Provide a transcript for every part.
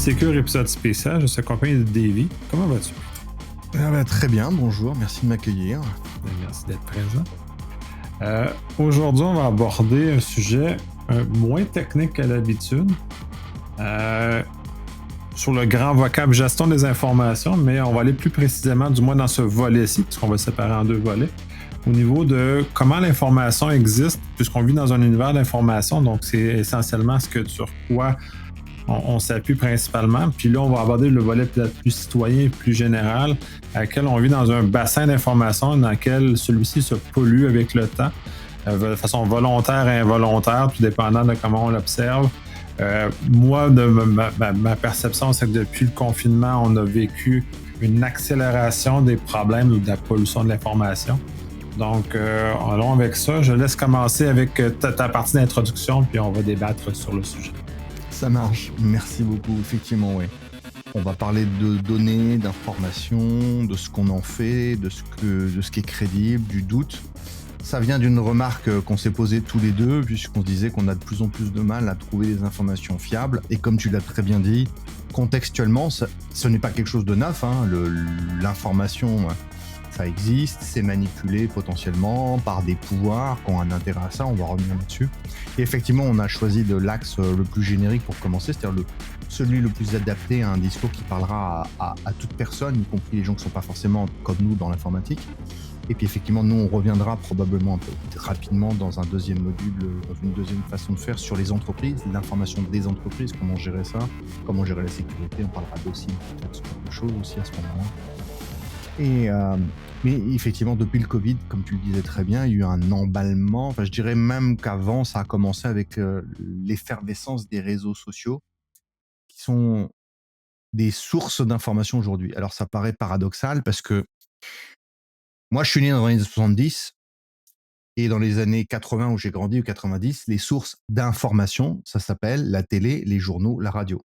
Sécure, épisode spécial. Je suis accompagné de Davy. Comment vas-tu? Très bien, bonjour, merci de m'accueillir. Merci d'être présent. Aujourd'hui, on va aborder un sujet moins technique qu'à l'habitude. Euh, sur le grand vocable gestion des informations, mais on va aller plus précisément, du moins dans ce volet-ci, puisqu'on va le séparer en deux volets, au niveau de comment l'information existe, puisqu'on vit dans un univers d'information, donc c'est essentiellement ce que sur quoi on s'appuie principalement. Puis là, on va aborder le volet peut-être plus citoyen, plus général, à laquelle on vit dans un bassin d'information dans lequel celui-ci se pollue avec le temps, de façon volontaire et involontaire, tout dépendant de comment on l'observe. Moi, de ma perception, c'est que depuis le confinement, on a vécu une accélération des problèmes ou de la pollution de l'information. Donc, allons avec ça. Je laisse commencer avec ta partie d'introduction, puis on va débattre sur le sujet. Ça marche, merci beaucoup, effectivement, oui. On va parler de données, d'informations, de ce qu'on en fait, de ce qui est crédible, du doute. Ça vient d'une remarque qu'on s'est posée tous les deux, puisqu'on se disait qu'on a de plus en plus de mal à trouver des informations fiables. Et comme tu l'as très bien dit, contextuellement, ce n'est pas quelque chose de neuf, hein. L'information, ça existe, c'est manipulé potentiellement par des pouvoirs qui ont un intérêt à ça, on va revenir là-dessus. Et effectivement, on a choisi de l'axe le plus générique pour commencer, c'est-à-dire celui le plus adapté à un discours qui parlera à toute personne, y compris les gens qui ne sont pas forcément comme nous dans l'informatique. Et puis effectivement, nous, on reviendra probablement un peu rapidement dans un deuxième module, dans une deuxième façon de faire sur les entreprises, l'information des entreprises, comment gérer ça, comment gérer la sécurité, on parlera d'aussi peut-être ce genre de choses aussi à ce moment-là. Mais effectivement, depuis le Covid, comme tu le disais très bien, il y a eu un emballement. Enfin, je dirais même qu'avant, ça a commencé avec l'effervescence des réseaux sociaux, qui sont des sources d'information aujourd'hui. Alors, ça paraît paradoxal parce que moi, je suis né dans les années 70 et dans les années 80 où j'ai grandi, ou 90, les sources d'information, ça s'appelle la télé, les journaux, la radio.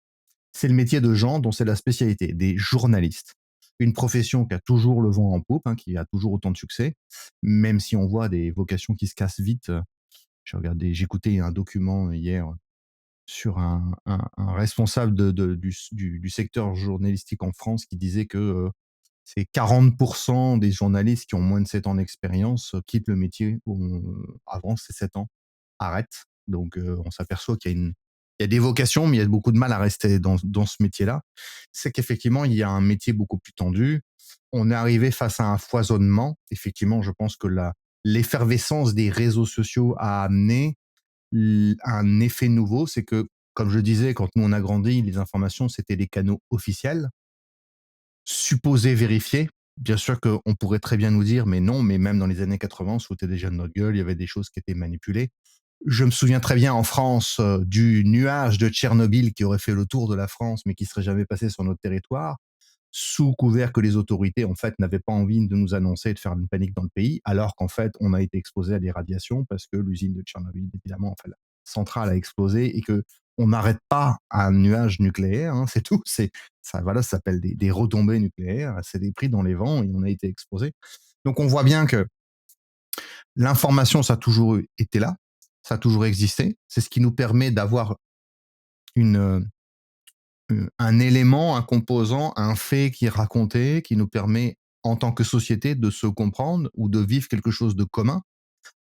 C'est le métier de gens dont c'est la spécialité, des journalistes. Une profession qui a toujours le vent en poupe, hein, qui a toujours autant de succès, même si on voit des vocations qui se cassent vite. J'écoutais un document hier sur un responsable du secteur journalistique en France qui disait que c'est 40% des journalistes qui ont moins de 7 ans d'expérience quittent le métier avant ces 7 ans, arrêtent. Donc on s'aperçoit il y a des vocations, mais il y a beaucoup de mal à rester dans ce métier-là. C'est qu'effectivement, il y a un métier beaucoup plus tendu. On est arrivé face à un foisonnement. Effectivement, je pense que l'effervescence des réseaux sociaux a amené un effet nouveau. C'est que, comme je disais, quand nous on a grandi, les informations, c'était les canaux officiels, supposés vérifiés. Bien sûr qu'on pourrait très bien nous dire, mais non, mais même dans les années 80, on se foutait déjà de notre gueule, il y avait des choses qui étaient manipulées. Je me souviens très bien en France du nuage de Tchernobyl qui aurait fait le tour de la France, mais qui serait jamais passé sur notre territoire, sous couvert que les autorités, en fait, n'avaient pas envie de nous annoncer et de faire une panique dans le pays, alors qu'en fait, on a été exposé à des radiations parce que l'usine de Tchernobyl, évidemment, enfin, la centrale a explosé et que on n'arrête pas un nuage nucléaire, hein, c'est tout. Ça, voilà, ça s'appelle des retombées nucléaires. C'est des prix dans les vents et on a été exposé. Donc, on voit bien que l'information, ça a toujours été là, ça a toujours existé. C'est ce qui nous permet d'avoir une, un élément, un composant, un fait qui est raconté, qui nous permet, en tant que société, de se comprendre ou de vivre quelque chose de commun.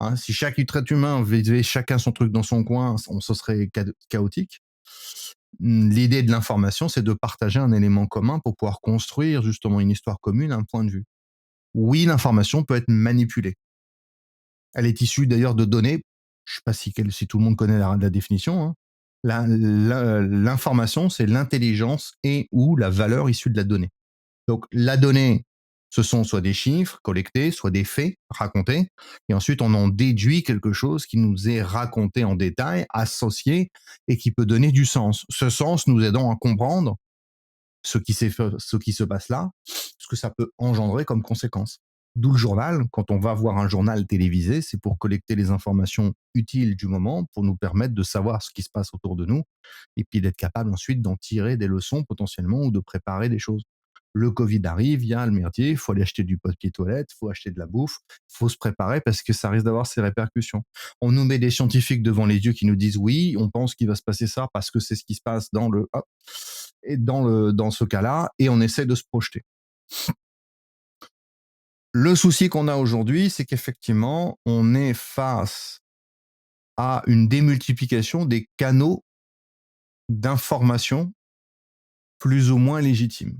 Hein, si chaque être humain vivait chacun son truc dans son coin, ce serait chaotique. L'idée de l'information, c'est de partager un élément commun pour pouvoir construire justement une histoire commune, un point de vue. Oui, l'information peut être manipulée. Elle est issue d'ailleurs de données. Je ne sais pas si tout le monde connaît la définition, hein. L'information, c'est l'intelligence et ou la valeur issue de la donnée. Donc la donnée, ce sont soit des chiffres collectés, soit des faits racontés, et ensuite on en déduit quelque chose qui nous est raconté en détail, associé, et qui peut donner du sens. Ce sens nous aidant à comprendre ce qui se passe là, ce que ça peut engendrer comme conséquence. D'où le journal. Quand on va voir un journal télévisé, c'est pour collecter les informations utiles du moment, pour nous permettre de savoir ce qui se passe autour de nous, et puis d'être capable ensuite d'en tirer des leçons potentiellement ou de préparer des choses. Le Covid arrive, il y a le merdier, il faut aller acheter du papier toilette, il faut acheter de la bouffe, il faut se préparer parce que ça risque d'avoir ses répercussions. On nous met des scientifiques devant les yeux qui nous disent oui, on pense qu'il va se passer ça parce que c'est ce qui se passe dans le... Hop. dans ce cas-là, et on essaie de se projeter. Le souci qu'on a aujourd'hui, c'est qu'effectivement, on est face à une démultiplication des canaux d'information plus ou moins légitimes.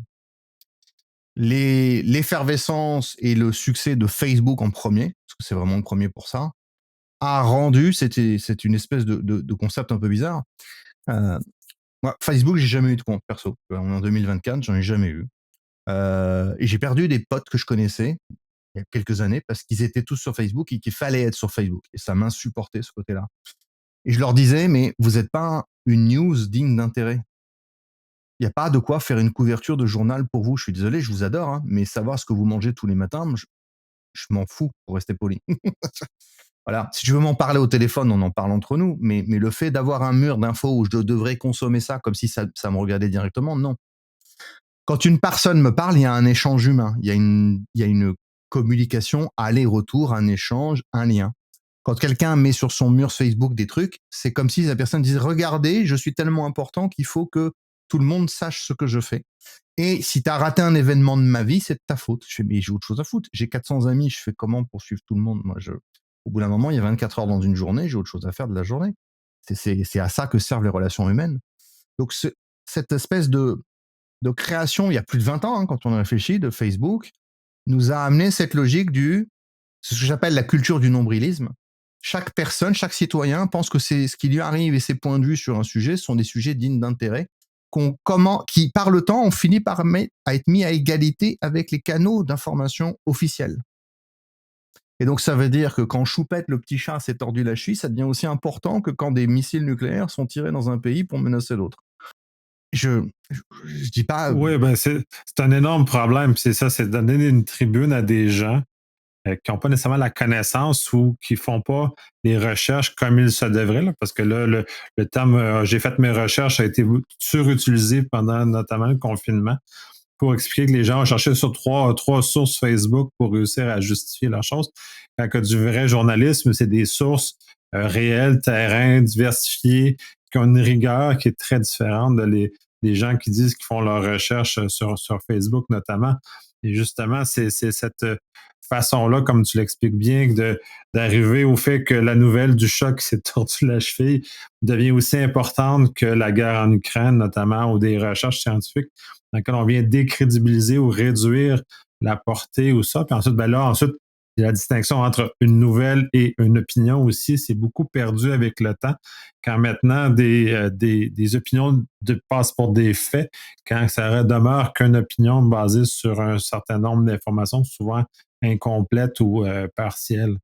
L'effervescence et le succès de Facebook en premier, parce que c'est vraiment le premier pour ça, a rendu, c'est une espèce de concept un peu bizarre. Moi, Facebook, j'ai jamais eu de compte perso. On est en 2024, j'en ai jamais eu. Et j'ai perdu des potes que je connaissais il y a quelques années parce qu'ils étaient tous sur Facebook et qu'il fallait être sur Facebook. Et ça m'insupportait ce côté-là. Et je leur disais, mais vous n'êtes pas une news digne d'intérêt. Il n'y a pas de quoi faire une couverture de journal pour vous. Je suis désolé, je vous adore, hein, mais savoir ce que vous mangez tous les matins, je m'en fous, pour rester poli. Voilà. Si tu veux m'en parler au téléphone, on en parle entre nous. Mais le fait d'avoir un mur d'infos où je devrais consommer ça comme si ça me regardait directement, non. Quand une personne me parle, il y a un échange humain. Il y a une communication, aller-retour, un échange, un lien. Quand quelqu'un met sur son mur Facebook des trucs, c'est comme si la personne disait « Regardez, je suis tellement important qu'il faut que tout le monde sache ce que je fais. Et si tu as raté un événement de ma vie, c'est de ta faute. » Je fais « Mais j'ai autre chose à foutre. J'ai 400 amis, je fais comment pour suivre tout le monde ?» Moi, au bout d'un moment, il y a 24 heures dans une journée, j'ai autre chose à faire de la journée. C'est à ça que servent les relations humaines. Donc, cette espèce de création, il y a plus de 20 ans, hein, quand on réfléchit, de Facebook, nous a amené cette logique c'est ce que j'appelle la culture du nombrilisme. Chaque personne, chaque citoyen pense que c'est ce qui lui arrive et ses points de vue sur un sujet sont des sujets dignes d'intérêt, qui, par le temps, ont fini par être mis à égalité avec les canaux d'information officiels. Et donc, ça veut dire que quand Choupette, le petit chat, s'est tordu la cheville, ça devient aussi important que quand des missiles nucléaires sont tirés dans un pays pour menacer l'autre. Je dis pas. Oui, ben c'est un énorme problème. C'est ça, c'est donner une tribune à des gens qui n'ont pas nécessairement la connaissance ou qui ne font pas les recherches comme il se devrait. Là, parce que là, le terme j'ai fait mes recherches a été surutilisé pendant notamment le confinement pour expliquer que les gens ont cherché sur trois sources Facebook pour réussir à justifier leurs choses. Quand que du vrai journalisme, c'est des sources réelles, terrain, diversifiées, qui ont une rigueur qui est très différente des gens qui disent qu'ils font leurs recherches sur Facebook notamment. Et justement, c'est cette façon-là, comme tu l'expliques bien, d'arriver au fait que la nouvelle du chat qui s'est tordu la cheville devient aussi importante que la guerre en Ukraine, notamment, ou des recherches scientifiques dans lesquelles on vient décrédibiliser ou réduire la portée ou ça. Puis ensuite, ben là, ensuite, il y a la distinction entre une nouvelle et une opinion aussi. C'est beaucoup perdu avec le temps. Quand maintenant des opinions passent pour des faits, quand ça demeure qu'une opinion basée sur un certain nombre d'informations, souvent incomplètes ou partielles.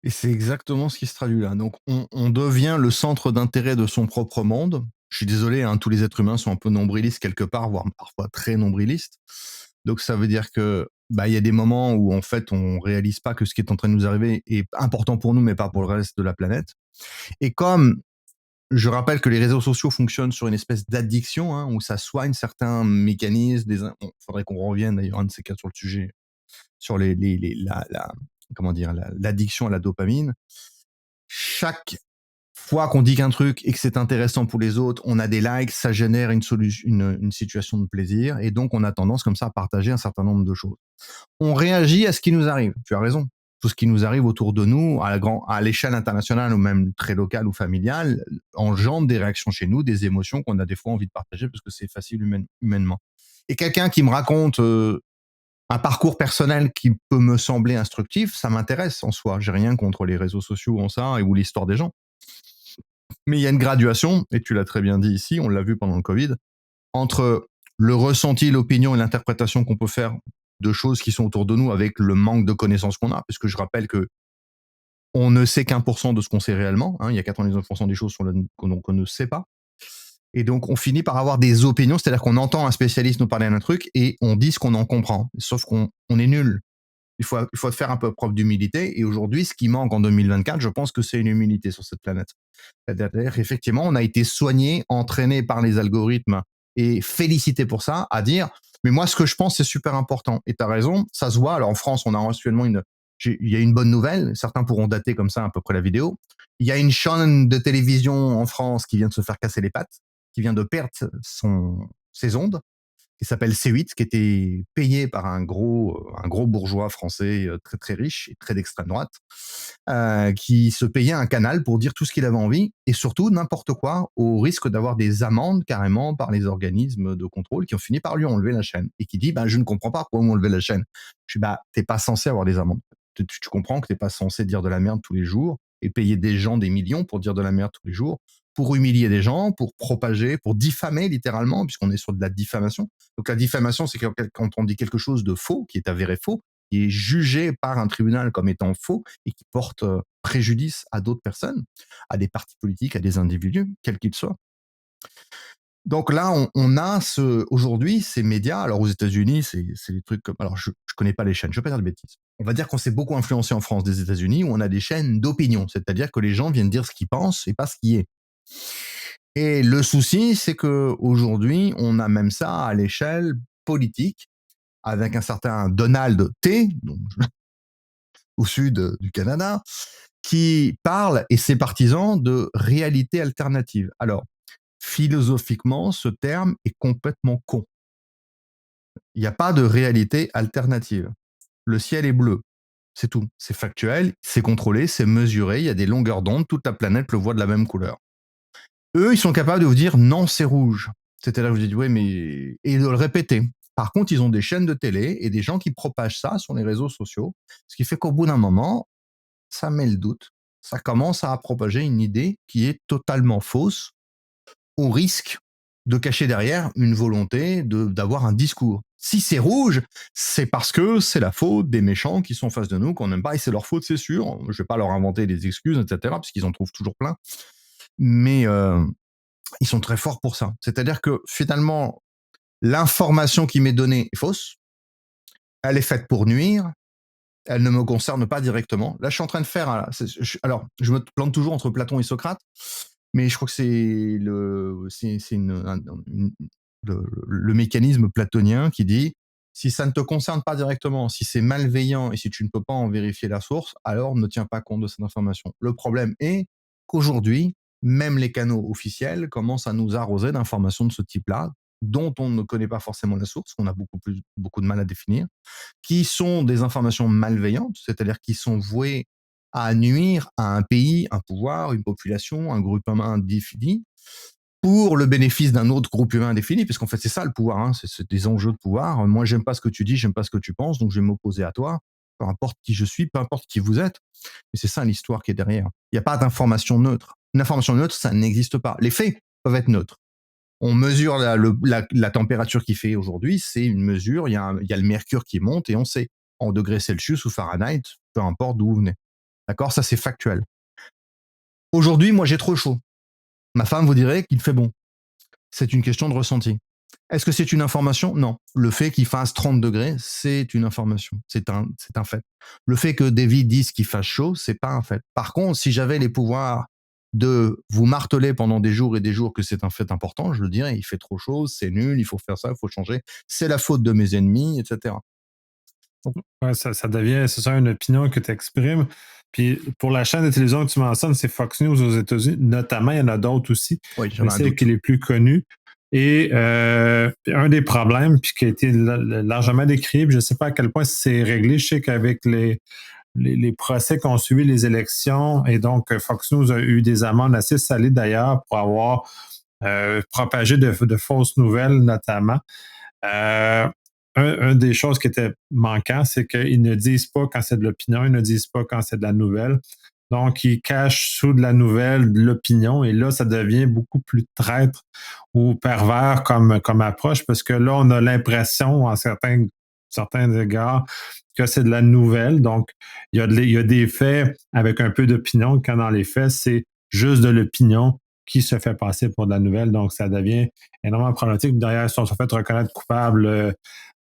Et c'est exactement ce qui se traduit là. Donc, on devient le centre d'intérêt de son propre monde. Je suis désolé, hein, tous les êtres humains sont un peu nombrilistes quelque part, voire parfois très nombrilistes. Donc, ça veut dire que il y a des moments où en fait on réalise pas que ce qui est en train de nous arriver est important pour nous, mais pas pour le reste de la planète. Et comme je rappelle que les réseaux sociaux fonctionnent sur une espèce d'addiction, hein, où ça soigne certains mécanismes. Il faudrait qu'on revienne d'ailleurs un de ces cas sur le sujet, sur comment dire, l'addiction à la dopamine. Chaque fois qu'on dit qu'un truc et que c'est intéressant pour les autres, on a des likes, ça génère une situation de plaisir, et donc on a tendance comme ça à partager un certain nombre de choses. On réagit à ce qui nous arrive. Tu as raison. Tout ce qui nous arrive autour de nous, à l'échelle internationale ou même très locale ou familiale, engendre des réactions chez nous, des émotions qu'on a des fois envie de partager parce que c'est facile humainement. Et quelqu'un qui me raconte un parcours personnel qui peut me sembler instructif, ça m'intéresse en soi. J'ai rien contre les réseaux sociaux en ça ou l'histoire des gens. Mais il y a une graduation, et tu l'as très bien dit ici, on l'a vu pendant le Covid, entre le ressenti, l'opinion et l'interprétation qu'on peut faire de choses qui sont autour de nous avec le manque de connaissances qu'on a, puisque je rappelle que on ne sait qu'1% de ce qu'on sait réellement, hein, il y a 99% des choses qu'on ne sait pas. Et donc, on finit par avoir des opinions, c'est-à-dire qu'on entend un spécialiste nous parler d'un truc et on dit ce qu'on en comprend, sauf qu'on est nul. Il faut faire un peu preuve d'humilité. Et aujourd'hui, ce qui manque en 2024, je pense que c'est une humilité sur cette planète. C'est-à-dire qu'effectivement, on a été soigné, entraîné par les algorithmes et félicité pour ça, à dire « mais moi, ce que je pense, c'est super important ». Et tu as raison, ça se voit. Alors en France, on a actuellement il y a une bonne nouvelle, certains pourront dater comme ça à peu près la vidéo. Il y a une chaîne de télévision en France qui vient de se faire casser les pattes. qui vient de perdre ses ondes, qui s'appelle C8, qui était payé par un gros bourgeois français très très riche et très d'extrême droite, qui se payait un canal pour dire tout ce qu'il avait envie et surtout n'importe quoi, au risque d'avoir des amendes carrément par les organismes de contrôle qui ont fini par lui enlever la chaîne et qui dit je ne comprends pas pourquoi vous m'enlevez la chaîne. Je dis t'es pas censé avoir des amendes. Tu comprends que t'es pas censé dire de la merde tous les jours et payer des gens des millions pour dire de la merde tous les jours, pour humilier des gens, pour propager, pour diffamer littéralement, puisqu'on est sur de la diffamation. Donc la diffamation, c'est quand on dit quelque chose de faux, qui est avéré faux, qui est jugé par un tribunal comme étant faux et qui porte préjudice à d'autres personnes, à des partis politiques, à des individus, quels qu'ils soient. Donc là, on a aujourd'hui ces médias. Alors aux États-Unis, c'est des trucs comme. Alors je connais pas les chaînes, je vais pas dire de bêtises. On va dire qu'on s'est beaucoup influencé en France des États-Unis, où on a des chaînes d'opinion, c'est-à-dire que les gens viennent dire ce qu'ils pensent et pas ce qui est. Et le souci, c'est que aujourd'hui, on a même ça à l'échelle politique, avec un certain Donald T, donc, au sud du Canada, qui parle et ses partisans de réalité alternative. Alors, philosophiquement, ce terme est complètement con. Il n'y a pas de réalité alternative. Le ciel est bleu. C'est tout. C'est factuel, c'est contrôlé, c'est mesuré, il y a des longueurs d'onde, toute la planète le voit de la même couleur. Eux, ils sont capables de vous dire non, c'est rouge. C'est-à-dire que vous dites oui, mais. Et de le répéter. Par contre, ils ont des chaînes de télé et des gens qui propagent ça sur les réseaux sociaux, ce qui fait qu'au bout d'un moment, ça met le doute. Ça commence à propager une idée qui est totalement fausse, au risque de cacher derrière une volonté d'avoir un discours. Si c'est rouge, c'est parce que c'est la faute des méchants qui sont en face de nous, qu'on n'aime pas, et c'est leur faute, c'est sûr. Je ne vais pas leur inventer des excuses, etc., parce qu'ils en trouvent toujours plein. Mais ils sont très forts pour ça. C'est-à-dire que finalement, l'information qui m'est donnée est fausse, elle est faite pour nuire, elle ne me concerne pas directement. Là, je suis en train de faire. Alors, je me plante toujours entre Platon et Socrate, mais je crois que c'est le mécanisme platonien qui dit si ça ne te concerne pas directement, si c'est malveillant et si tu ne peux pas en vérifier la source, alors ne tiens pas compte de cette information. Le problème est qu'aujourd'hui, même les canaux officiels commencent à nous arroser d'informations de ce type-là, dont on ne connaît pas forcément la source, qu'on a beaucoup de mal à définir, qui sont des informations malveillantes, c'est-à-dire qui sont vouées à nuire à un pays, un pouvoir, une population, un groupe humain défini, pour le bénéfice d'un autre groupe humain défini, parce qu'en fait c'est ça le pouvoir, hein, c'est des enjeux de pouvoir. Moi j'aime pas ce que tu dis, j'aime pas ce que tu penses, donc je vais m'opposer à toi, peu importe qui je suis, peu importe qui vous êtes. Et c'est ça l'histoire qui est derrière. Il n'y a pas d'information neutre. Une information neutre, ça n'existe pas. Les faits peuvent être neutres. On mesure la température qu'il fait aujourd'hui, c'est une mesure, il y a le mercure qui monte et on sait, en degrés Celsius ou Fahrenheit, peu importe d'où vous venez. D'accord? Ça, c'est factuel. Aujourd'hui, moi, j'ai trop chaud. Ma femme vous dirait qu'il fait bon. C'est une question de ressenti. Est-ce que c'est une information? Non. Le fait qu'il fasse 30 degrés, c'est une information. C'est un fait. Le fait que David dise qu'il fasse chaud, c'est pas un fait. Par contre, si j'avais les pouvoirs de vous marteler pendant des jours et des jours que c'est un fait important, je le dirais, il fait trop chaud, c'est nul, il faut faire ça, il faut changer, c'est la faute de mes ennemis, etc. Ouais, ça devient, c'est ça, une opinion que tu exprimes. Puis pour la chaîne de télévision que tu mentionnes, c'est Fox News aux États-Unis. Notamment, il y en a d'autres aussi. Oui, Mais c'est qui est le plus connu. Et un des problèmes, puis qui a été largement décrit, je ne sais pas à quel point c'est réglé. Je sais qu'avec les procès qui ont suivi les élections, et donc Fox News a eu des amendes assez salées d'ailleurs pour avoir propagé de fausses nouvelles, notamment. Un des choses qui était manquant, c'est qu'ils ne disent pas quand c'est de l'opinion, ils ne disent pas quand c'est de la nouvelle. Donc, ils cachent sous de la nouvelle de l'opinion et là, ça devient beaucoup plus traître ou pervers comme approche parce que là, on a l'impression, en certains égards, que c'est de la nouvelle. Donc, il y a des faits avec un peu d'opinion, quand dans les faits, c'est juste de l'opinion qui se fait passer pour de la nouvelle. Donc, ça devient énormément problématique. D'ailleurs, ils se sont fait reconnaître coupables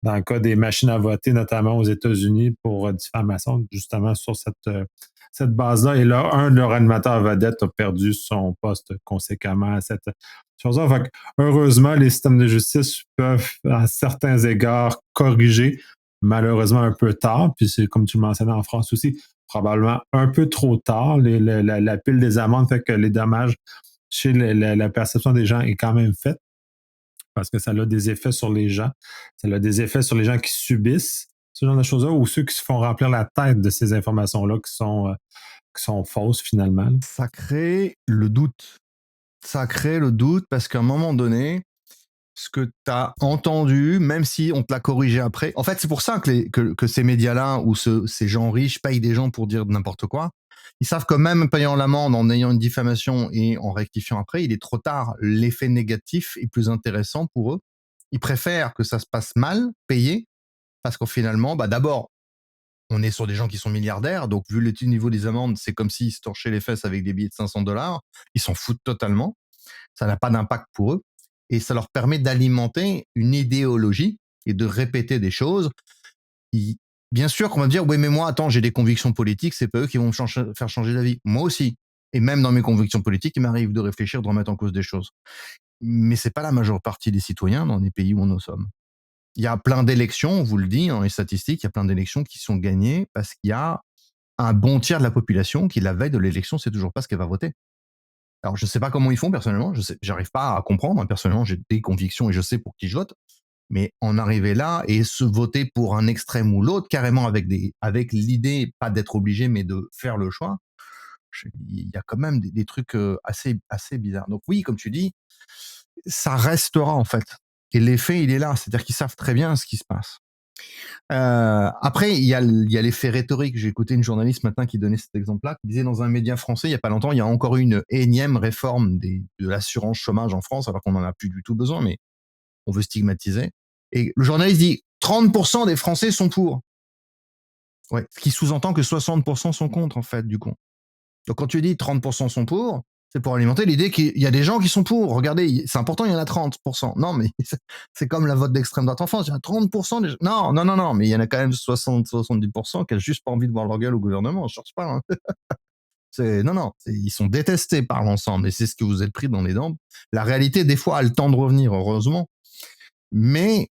dans le cas des machines à voter, notamment aux États-Unis, pour diffamation, justement sur cette base-là. Et là, un de leurs animateurs vedettes a perdu son poste conséquemment à cette chose-là. Fait que, heureusement, les systèmes de justice peuvent, à certains égards, corriger, malheureusement un peu tard. Puis c'est comme tu le mentionnais en France aussi, probablement un peu trop tard. La pile des amendes fait que les dommages chez la perception des gens est quand même faite parce que ça a des effets sur les gens. Ça a des effets sur les gens qui subissent ce genre de choses-là ou ceux qui se font remplir la tête de ces informations-là qui sont fausses finalement. Ça crée le doute. Ça crée le doute parce qu'à un moment donné, ce que tu as entendu, même si on te l'a corrigé après. En fait, c'est pour ça que ces médias-là ou ces gens riches payent des gens pour dire n'importe quoi. Ils savent que même payant l'amende, en ayant une diffamation et en rectifiant après, il est trop tard. L'effet négatif est plus intéressant pour eux. Ils préfèrent que ça se passe mal, payé, parce qu'au finalement, d'abord, on est sur des gens qui sont milliardaires, donc vu le niveau des amendes, c'est comme s'ils se torchaient les fesses avec des billets de $500. Ils s'en foutent totalement. Ça n'a pas d'impact pour eux. Et ça leur permet d'alimenter une idéologie et de répéter des choses. Bien sûr qu'on va me dire, oui, mais moi, attends, j'ai des convictions politiques, c'est pas eux qui vont me faire changer d'avis. Moi aussi. Et même dans mes convictions politiques, il m'arrive de réfléchir, de remettre en cause des choses. Mais c'est pas la majeure partie des citoyens dans les pays où nous sommes. Il y a plein d'élections, on vous le dit, dans les statistiques, il y a plein d'élections qui sont gagnées parce qu'il y a un bon tiers de la population qui, la veille de l'élection, sait toujours pas ce qu'elle va voter. Alors, je sais pas comment ils font personnellement, j'arrive pas à comprendre. Hein. Personnellement, j'ai des convictions et je sais pour qui je vote. Mais en arriver là et se voter pour un extrême ou l'autre, carrément avec l'idée, pas d'être obligé, mais de faire le choix, il y a quand même des trucs assez bizarres. Donc oui, comme tu dis, ça restera en fait. Et l'effet, il est là. C'est-à-dire qu'ils savent très bien ce qui se passe. Après, il y a l'effet rhétorique. J'ai écouté une journaliste matin qui donnait cet exemple-là, qui disait dans un média français, il y a pas longtemps, il y a encore eu une énième réforme de l'assurance chômage en France, alors qu'on n'en a plus du tout besoin, mais on veut stigmatiser. Et le journaliste dit 30% des Français sont pour. Ouais, ce qui sous-entend que 60% sont contre, en fait, du coup. Donc quand tu dis 30% sont pour, c'est pour alimenter l'idée qu'il y a des gens qui sont pour. Regardez, c'est important, il y en a 30%. Non, mais c'est comme la vote d'extrême droite en France. Il y a 30% des gens. Non, mais il y en a quand même 60-70% qui n'ont juste pas envie de voir leur gueule au gouvernement. Je cherche pas. Hein. Ils sont détestés par l'ensemble et c'est ce que vous êtes pris dans les dents. La réalité, des fois, a le temps de revenir, heureusement. Mais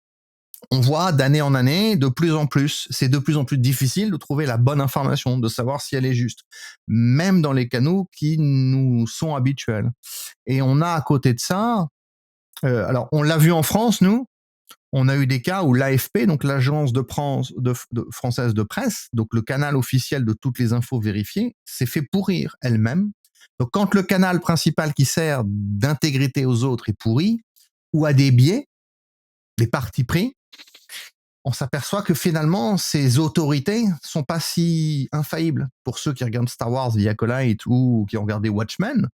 on voit d'année en année, de plus en plus, c'est de plus en plus difficile de trouver la bonne information, de savoir si elle est juste, même dans les canaux qui nous sont habituels. Et on a à côté de ça, alors on l'a vu en France, nous, on a eu des cas où l'AFP, donc l'agence française de presse, donc le canal officiel de toutes les infos vérifiées, s'est fait pourrir elle-même. Donc quand le canal principal qui sert d'intégrité aux autres est pourri, ou a des biais, des partis pris, on s'aperçoit que finalement, ces autorités sont pas si infaillibles. Pour ceux qui regardent Star Wars, The Acolyte ou qui ont regardé Watchmen,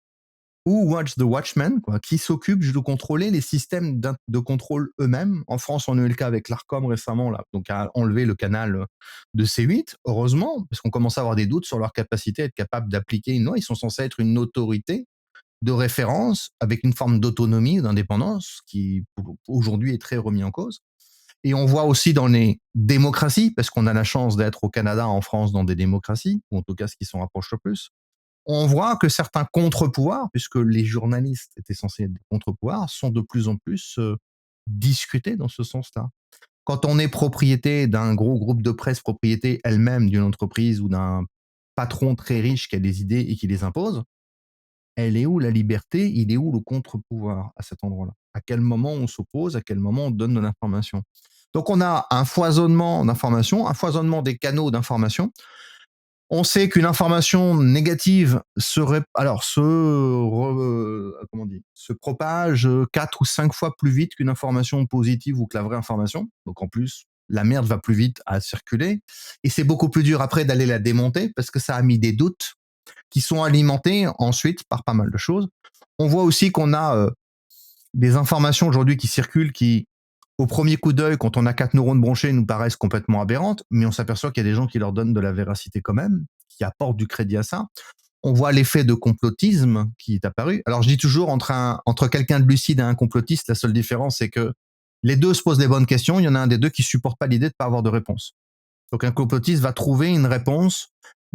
ou Watch the Watchmen, quoi, qui s'occupent de contrôler les systèmes de contrôle eux-mêmes. En France, on a eu le cas avec l'Arcom récemment, là, donc à enlever le canal de C8, heureusement, parce qu'on commence à avoir des doutes sur leur capacité à être capable d'appliquer une loi. Ils sont censés être une autorité de référence avec une forme d'autonomie, d'indépendance, qui aujourd'hui est très remis en cause. Et on voit aussi dans les démocraties, parce qu'on a la chance d'être au Canada, en France, dans des démocraties, ou en tout cas ce qui s'en rapproche le plus, on voit que certains contre-pouvoirs, puisque les journalistes étaient censés être des contre-pouvoirs, sont de plus en plus discutés dans ce sens-là. Quand on est propriété d'un gros groupe de presse, propriété elle-même d'une entreprise ou d'un patron très riche qui a des idées et qui les impose, elle est où la liberté? Il est où le contre-pouvoir à cet endroit-là? À quel moment on s'oppose? À quel moment on donne de l'information? Donc on a un foisonnement d'informations, un foisonnement des canaux d'information. On sait qu'une information négative se propage 4 ou 5 fois plus vite qu'une information positive ou que la vraie information. Donc en plus, la merde va plus vite à circuler. Et c'est beaucoup plus dur après d'aller la démonter parce que ça a mis des doutes qui sont alimentés ensuite par pas mal de choses. On voit aussi qu'on a des informations aujourd'hui qui circulent qui, au premier coup d'œil, quand on a 4 neurones branchés, nous paraissent complètement aberrantes, mais on s'aperçoit qu'il y a des gens qui leur donnent de la véracité quand même, qui apportent du crédit à ça. On voit l'effet de complotisme qui est apparu. Alors je dis toujours, entre quelqu'un de lucide et un complotiste, la seule différence, c'est que les deux se posent les bonnes questions, il y en a un des deux qui supporte pas l'idée de pas avoir de réponse. Donc un complotiste va trouver une réponse,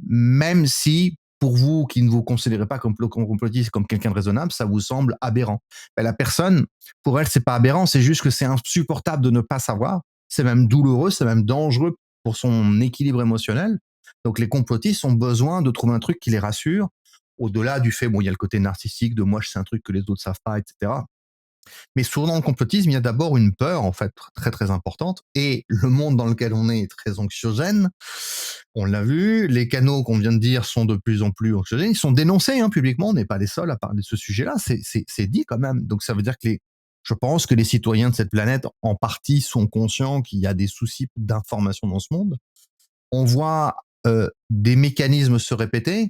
même si pour vous qui ne vous considérez pas comme complotiste, comme quelqu'un de raisonnable, ça vous semble aberrant. Ben, la personne, pour elle, c'est pas aberrant, c'est juste que c'est insupportable de ne pas savoir. C'est même douloureux, c'est même dangereux pour son équilibre émotionnel. Donc les complotistes ont besoin de trouver un truc qui les rassure au-delà du fait, bon, il y a le côté narcissique de moi, je sais un truc que les autres savent pas, etc. Mais souvent dans le complotisme, il y a d'abord une peur, en fait, très très importante. Et le monde dans lequel on est très anxiogène. On l'a vu, les canaux qu'on vient de dire sont de plus en plus anxiogènes. Ils sont dénoncés publiquement, on n'est pas les seuls à parler de ce sujet-là. C'est dit quand même. Donc ça veut dire que je pense que les citoyens de cette planète, en partie, sont conscients qu'il y a des soucis d'information dans ce monde. On voit des mécanismes se répéter.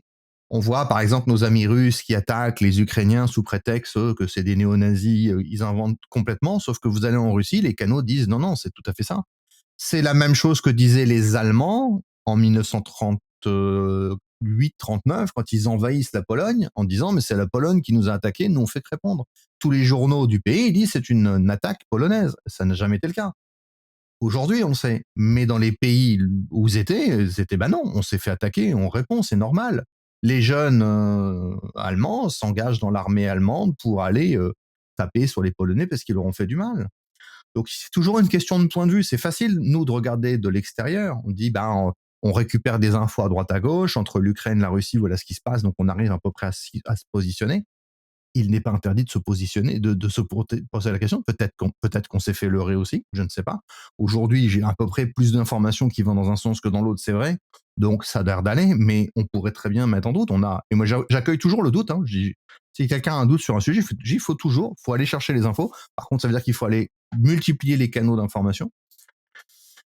On voit par exemple nos amis russes qui attaquent les Ukrainiens sous prétexte que c'est des néo-nazis, ils inventent complètement, sauf que vous allez en Russie, les canaux disent non, non, c'est tout à fait ça. C'est la même chose que disaient les Allemands en 1938-39 quand ils envahissent la Pologne en disant mais c'est la Pologne qui nous a attaqués, nous on fait que répondre. Tous les journaux du pays disent c'est une attaque polonaise. Ça n'a jamais été le cas. Aujourd'hui, on sait. Mais dans les pays où c'était bah non, on s'est fait attaquer, on répond, c'est normal. Les jeunes allemands s'engagent dans l'armée allemande pour aller taper sur les Polonais parce qu'ils leur ont fait du mal. Donc c'est toujours une question de point de vue. C'est facile, nous, de regarder de l'extérieur. On dit, on récupère des infos à droite à gauche, entre l'Ukraine, la Russie, voilà ce qui se passe, donc on arrive à peu près à se positionner. Il n'est pas interdit de se positionner, de se poser la question. Peut-être qu'on s'est fait leurrer aussi, je ne sais pas. Aujourd'hui, j'ai à peu près plus d'informations qui vont dans un sens que dans l'autre, c'est vrai. Donc ça a l'air d'aller, mais on pourrait très bien mettre en doute. Et moi, j'accueille toujours le doute. Si quelqu'un a un doute sur un sujet, il faut aller chercher les infos. Par contre, ça veut dire qu'il faut aller multiplier les canaux d'information.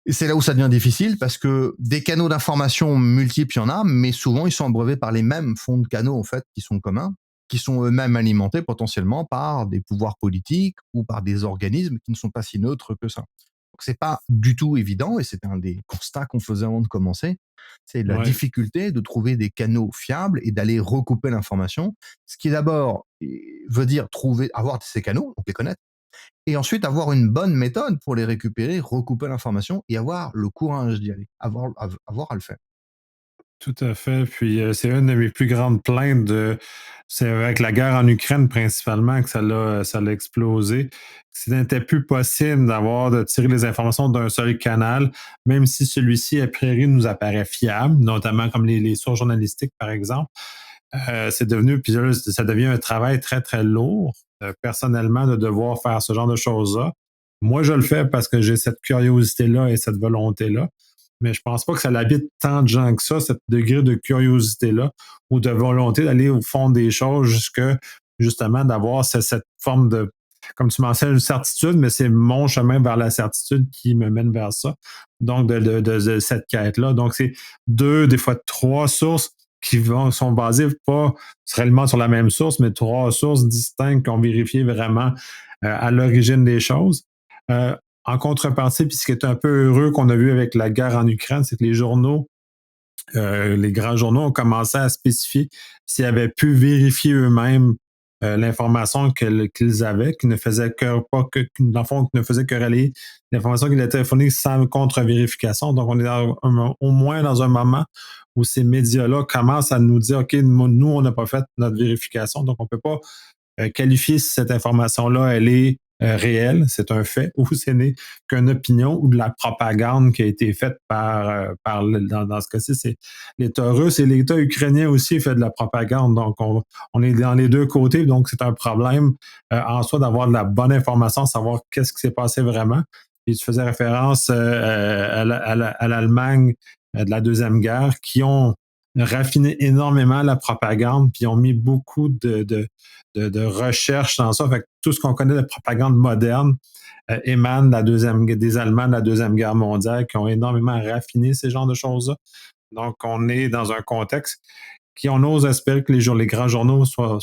Et c'est là où ça devient difficile parce que des canaux d'information multiples, il y en a, mais souvent ils sont abreuvés par les mêmes fonds de canaux en fait qui sont communs, qui sont eux-mêmes alimentés potentiellement par des pouvoirs politiques ou par des organismes qui ne sont pas si neutres que ça. Donc c'est pas du tout évident et c'est un des constats qu'on faisait avant de commencer, c'est la Ouais. difficulté de trouver des canaux fiables et d'aller recouper l'information, ce qui d'abord veut dire avoir ces canaux, donc les connaître, et ensuite avoir une bonne méthode pour les récupérer, recouper l'information et avoir le courage d'y aller, avoir à le faire. Tout à fait. Puis c'est une de mes plus grandes plaintes c'est avec la guerre en Ukraine principalement que ça l'a explosé. Ce n'était plus possible de tirer les informations d'un seul canal, même si celui-ci, a priori, nous apparaît fiable, notamment comme les sources journalistiques, par exemple. C'est devenu, puis là, ça devient un travail très, très lourd, personnellement, de devoir faire ce genre de choses-là. Moi, je le fais parce que j'ai cette curiosité-là et cette volonté-là. Mais je pense pas que ça habite tant de gens que ça, ce degré de curiosité-là ou de volonté d'aller au fond des choses justement, d'avoir cette forme de, comme tu mentionnes, une certitude, mais c'est mon chemin vers la certitude qui me mène vers ça. Donc, de cette quête-là. Donc, c'est deux, des fois trois sources sont basées pas réellement sur la même source, mais trois sources distinctes qui ont vérifié vraiment à l'origine des choses. Euh, En contrepartie, puis ce qui est un peu heureux qu'on a vu avec la guerre en Ukraine, c'est que les journaux, les grands journaux ont commencé à spécifier s'ils avaient pu vérifier eux-mêmes l'information qu'ils avaient, qui ne faisait que pas que dans le fond, qui ne faisait que relayer l'information qui était fournie sans contre-vérification. Donc, on est au moins dans un moment où ces médias-là commencent à nous dire, OK, nous, on n'a pas fait notre vérification, donc on ne peut pas qualifier si cette information-là, elle est réelle, c'est un fait, ou ce n'est qu'une opinion ou de la propagande qui a été faite dans ce cas-ci, c'est l'État russe et l'État ukrainien aussi fait de la propagande. Donc, on est dans les deux côtés, donc c'est un problème en soi d'avoir de la bonne information, savoir qu'est-ce qui s'est passé vraiment. Et tu faisais référence à l'Allemagne de la Deuxième Guerre qui ont raffiné énormément la propagande, puis ont mis beaucoup de recherche dans ça. Fait que tout ce qu'on connaît de propagande moderne émane des Allemands de la Deuxième Guerre mondiale qui ont énormément raffiné ces genres de choses-là. Donc, on est dans un contexte qui, on ose espérer que les grands journaux soient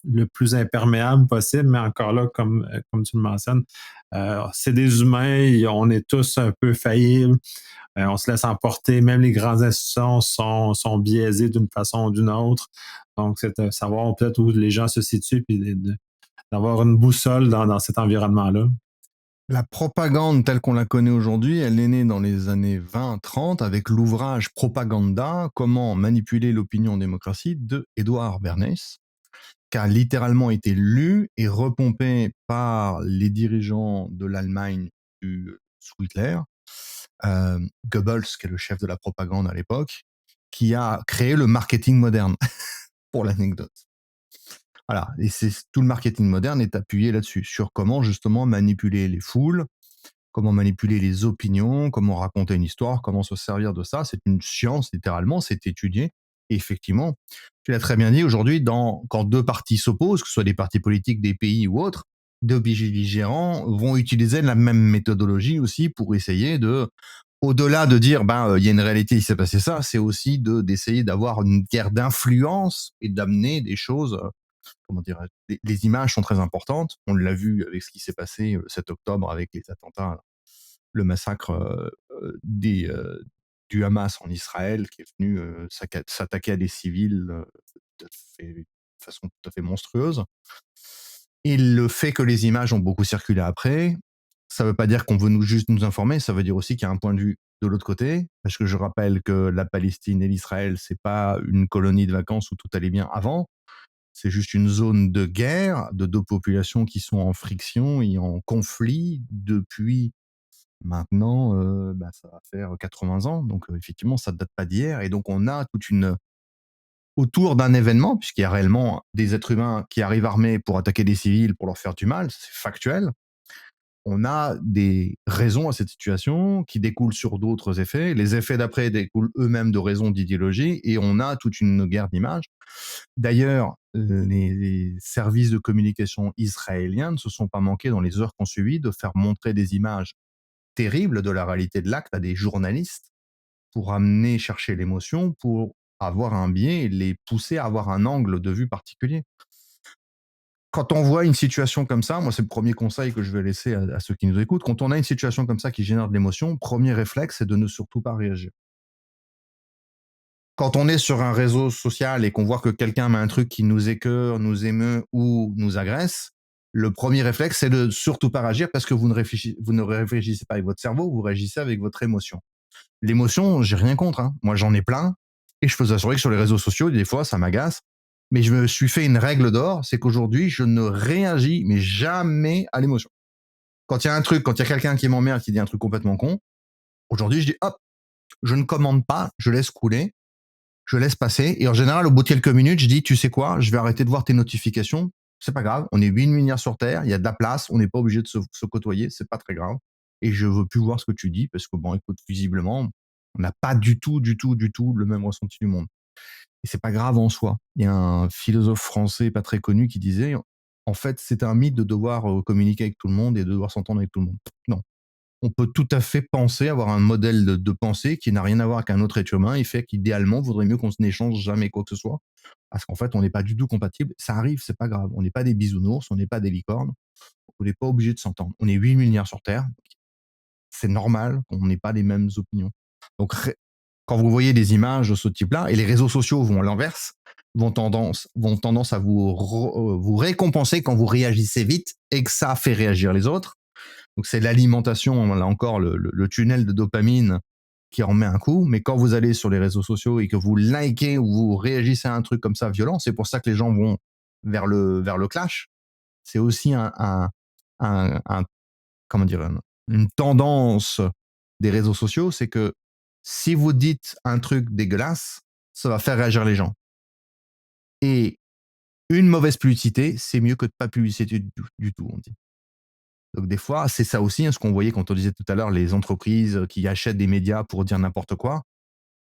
le plus imperméables possible, mais encore là, comme tu le mentionnes, c'est des humains, on est tous un peu faillibles, on se laisse emporter, même les grandes institutions sont biaisées d'une façon ou d'une autre. Donc, c'est de savoir peut-être où les gens se situent, puis d'avoir une boussole dans cet environnement-là. La propagande telle qu'on la connaît aujourd'hui, elle est née dans les années 20-30 avec l'ouvrage Propaganda, comment manipuler l'opinion en démocratie de Édouard Bernays, qui a littéralement été lu et repompé par les dirigeants de l'Allemagne sous Hitler, Goebbels, qui est le chef de la propagande à l'époque, qui a créé le marketing moderne. pour l'anecdote. Voilà, et c'est tout le marketing moderne est appuyé là-dessus, sur comment justement manipuler les foules, comment manipuler les opinions, comment raconter une histoire, comment se servir de ça. C'est une science, littéralement, c'est étudié. Et effectivement, tu l'as très bien dit, aujourd'hui, quand deux partis s'opposent, que ce soit des partis politiques, des pays ou autres, deux belligérants vont utiliser la même méthodologie aussi pour essayer de, au-delà de dire, il y a une réalité, il s'est passé ça, c'est aussi d'essayer d'avoir une guerre d'influence et d'amener des choses, comment dire, les images sont très importantes. On l'a vu avec ce qui s'est passé le 7 octobre avec les attentats, le massacre du Hamas en Israël qui est venu s'attaquer à des civils de façon tout à fait monstrueuse. Et le fait que les images ont beaucoup circulé après, ça ne veut pas dire qu'on veut juste nous informer, ça veut dire aussi qu'il y a un point de vue de l'autre côté, parce que je rappelle que la Palestine et l'Israël, c'est pas une colonie de vacances où tout allait bien avant, c'est juste une zone de guerre de deux populations qui sont en friction et en conflit depuis maintenant, ça va faire 80 ans, donc effectivement, ça ne date pas d'hier. Et donc, on a toute une autour d'un événement, puisqu'il y a réellement des êtres humains qui arrivent armés pour attaquer des civils, pour leur faire du mal, c'est factuel. On a des raisons à cette situation qui découlent sur d'autres effets. Les effets d'après découlent eux-mêmes de raisons d'idéologie et on a toute une guerre d'images. D'ailleurs, les services de communication israéliens ne se sont pas manqués dans les heures qu'on suivi de faire montrer des images terribles de la réalité de l'acte à des journalistes pour amener chercher l'émotion, pour avoir un biais et les pousser à avoir un angle de vue particulier. Quand on voit une situation comme ça, moi c'est le premier conseil que je vais laisser à ceux qui nous écoutent, quand on a une situation comme ça qui génère de l'émotion, premier réflexe c'est de ne surtout pas réagir. Quand on est sur un réseau social et qu'on voit que quelqu'un met un truc qui nous écœure, nous émeut ou nous agresse, le premier réflexe c'est de surtout pas réagir parce que vous ne réfléchissez pas avec votre cerveau, vous réagissez avec votre émotion. L'émotion, j'ai rien contre, hein. Moi j'en ai plein et je peux vous assurer que sur les réseaux sociaux, des fois ça m'agace, mais je me suis fait une règle d'or, c'est qu'aujourd'hui je ne réagis mais jamais à l'émotion. Quand il y a un truc, quand il y a quelqu'un qui m'emmerde, qui dit un truc complètement con, aujourd'hui je dis hop, je ne commande pas, je laisse couler, je laisse passer et en général au bout de quelques minutes, je dis tu sais quoi, je vais arrêter de voir tes notifications, c'est pas grave, on est 8 milliards sur Terre, il y a de la place, on n'est pas obligé de se côtoyer, c'est pas très grave et je veux plus voir ce que tu dis parce que bon écoute, visiblement, on n'a pas du tout le même ressenti du monde. Et c'est pas grave en soi. Il y a un philosophe français pas très connu qui disait en fait, c'est un mythe de devoir communiquer avec tout le monde et de devoir s'entendre avec tout le monde. Non. On peut tout à fait penser, avoir un modèle de pensée qui n'a rien à voir avec un autre être humain. Il fait qu'idéalement, il vaudrait mieux qu'on n'échange jamais quoi que ce soit. Parce qu'en fait, on n'est pas du tout compatible. Ça arrive, c'est pas grave. On n'est pas des bisounours, on n'est pas des licornes. On n'est pas obligé de s'entendre. On est 8 milliards sur Terre. C'est normal qu'on n'ait pas les mêmes opinions. Donc, quand vous voyez des images de ce type-là, et les réseaux sociaux vont à l'inverse, vont tendance à vous récompenser quand vous réagissez vite et que ça fait réagir les autres. Donc c'est l'alimentation, là encore, le tunnel de dopamine qui en met un coup. Mais quand vous allez sur les réseaux sociaux et que vous likez ou vous réagissez à un truc comme ça violent, c'est pour ça que les gens vont vers le clash. C'est aussi un comment dire, une tendance des réseaux sociaux, c'est que si vous dites un truc dégueulasse, ça va faire réagir les gens. Et une mauvaise publicité, c'est mieux que de pas publicité du tout, on dit. Donc des fois, c'est ça aussi, hein, ce qu'on voyait quand on disait tout à l'heure, les entreprises qui achètent des médias pour dire n'importe quoi.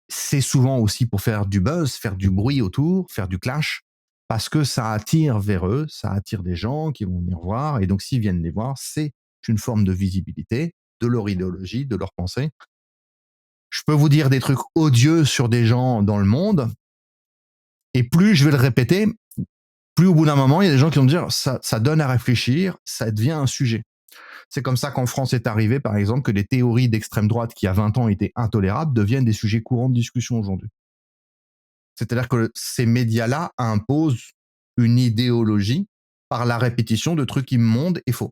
C'est souvent aussi pour faire du buzz, faire du bruit autour, faire du clash, parce que ça attire vers eux, ça attire des gens qui vont venir voir. Et donc s'ils viennent les voir, c'est une forme de visibilité de leur idéologie, de leur pensée. Je peux vous dire des trucs odieux sur des gens dans le monde, et plus je vais le répéter, plus au bout d'un moment, il y a des gens qui vont me dire ça donne à réfléchir, ça devient un sujet. C'est comme ça qu'en France est arrivé, par exemple, que des théories d'extrême droite qui, à 20 ans, étaient intolérables, deviennent des sujets courants de discussion aujourd'hui. C'est-à-dire que ces médias-là imposent une idéologie par la répétition de trucs immondes et faux.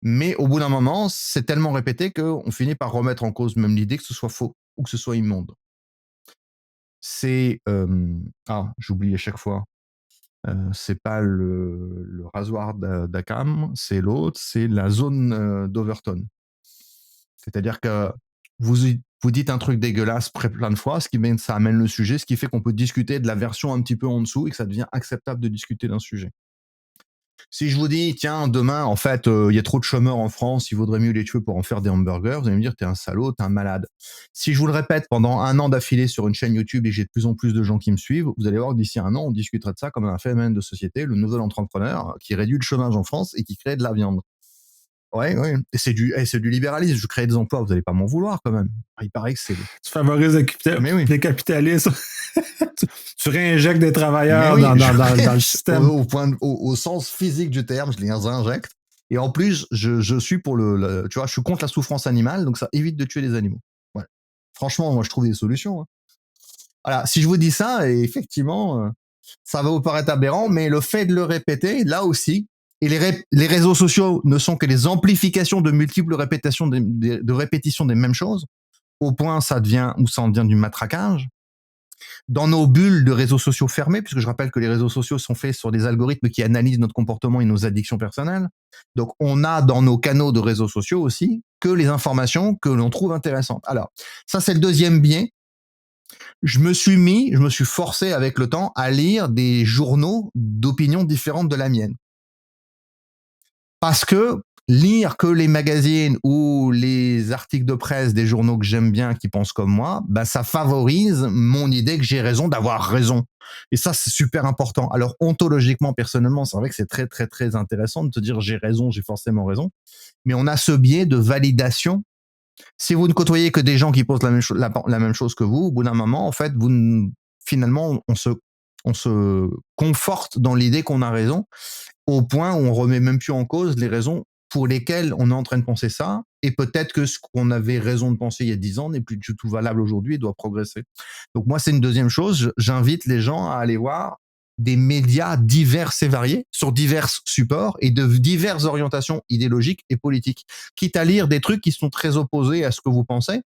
Mais au bout d'un moment, c'est tellement répété qu'on finit par remettre en cause même l'idée que ce soit faux ou que ce soit immonde. C'est... j'oublie à chaque fois. C'est pas le rasoir d'Akam, c'est l'autre, c'est la zone d'Overton. C'est-à-dire que vous vous dites un truc dégueulasse plein de fois, ça amène le sujet, ce qui fait qu'on peut discuter de la version un petit peu en dessous et que ça devient acceptable de discuter d'un sujet. Si je vous dis, tiens, demain, en fait, il y a trop de chômeurs en France, il vaudrait mieux les tuer pour en faire des hamburgers, vous allez me dire, t'es un salaud, t'es un malade. Si je vous le répète pendant 1 an d'affilée sur une chaîne YouTube et que j'ai de plus en plus de gens qui me suivent, vous allez voir que d'ici 1 an, on discutera de ça comme un phénomène de société, le nouvel entrepreneur qui réduit le chômage en France et qui crée de la viande. Ouais, ouais. Et c'est du libéralisme. Je crée des emplois, vous n'allez pas m'en vouloir quand même. Il paraît que c'est. Tu favorises les capitalistes. tu réinjectes des travailleurs dans le système. Au sens physique du terme, je les injecte. Et en plus, je suis pour tu vois, je suis contre la souffrance animale, donc ça évite de tuer les animaux. Ouais. Franchement, moi, je trouve des solutions. Hein. Voilà. Si je vous dis ça, et effectivement, ça va vous paraître aberrant, mais le fait de le répéter, là aussi, et les réseaux sociaux ne sont que les amplifications de multiples répétitions des mêmes choses, au point ça en devient du matraquage. Dans nos bulles de réseaux sociaux fermés, puisque je rappelle que les réseaux sociaux sont faits sur des algorithmes qui analysent notre comportement et nos addictions personnelles. Donc, on a dans nos canaux de réseaux sociaux aussi que les informations que l'on trouve intéressantes. Alors, ça, c'est le deuxième biais. Je me suis forcé avec le temps à lire des journaux d'opinions différentes de la mienne. Parce que lire que les magazines ou les articles de presse des journaux que j'aime bien, qui pensent comme moi, bah, ça favorise mon idée que j'ai raison d'avoir raison. Et ça, c'est super important. Alors, ontologiquement, personnellement, c'est vrai que c'est très, très, très intéressant de te dire j'ai raison, j'ai forcément raison. Mais on a ce biais de validation. Si vous ne côtoyez que des gens qui posent la même chose que vous, au bout d'un moment, en fait, finalement, on se conforte dans l'idée qu'on a raison, au point où on remet même plus en cause les raisons pour lesquelles on est en train de penser ça, et peut-être que ce qu'on avait raison de penser il y a 10 ans n'est plus du tout valable aujourd'hui et doit progresser. Donc moi, c'est une deuxième chose, j'invite les gens à aller voir des médias divers et variés, sur divers supports et de diverses orientations idéologiques et politiques, quitte à lire des trucs qui sont très opposés à ce que vous pensez.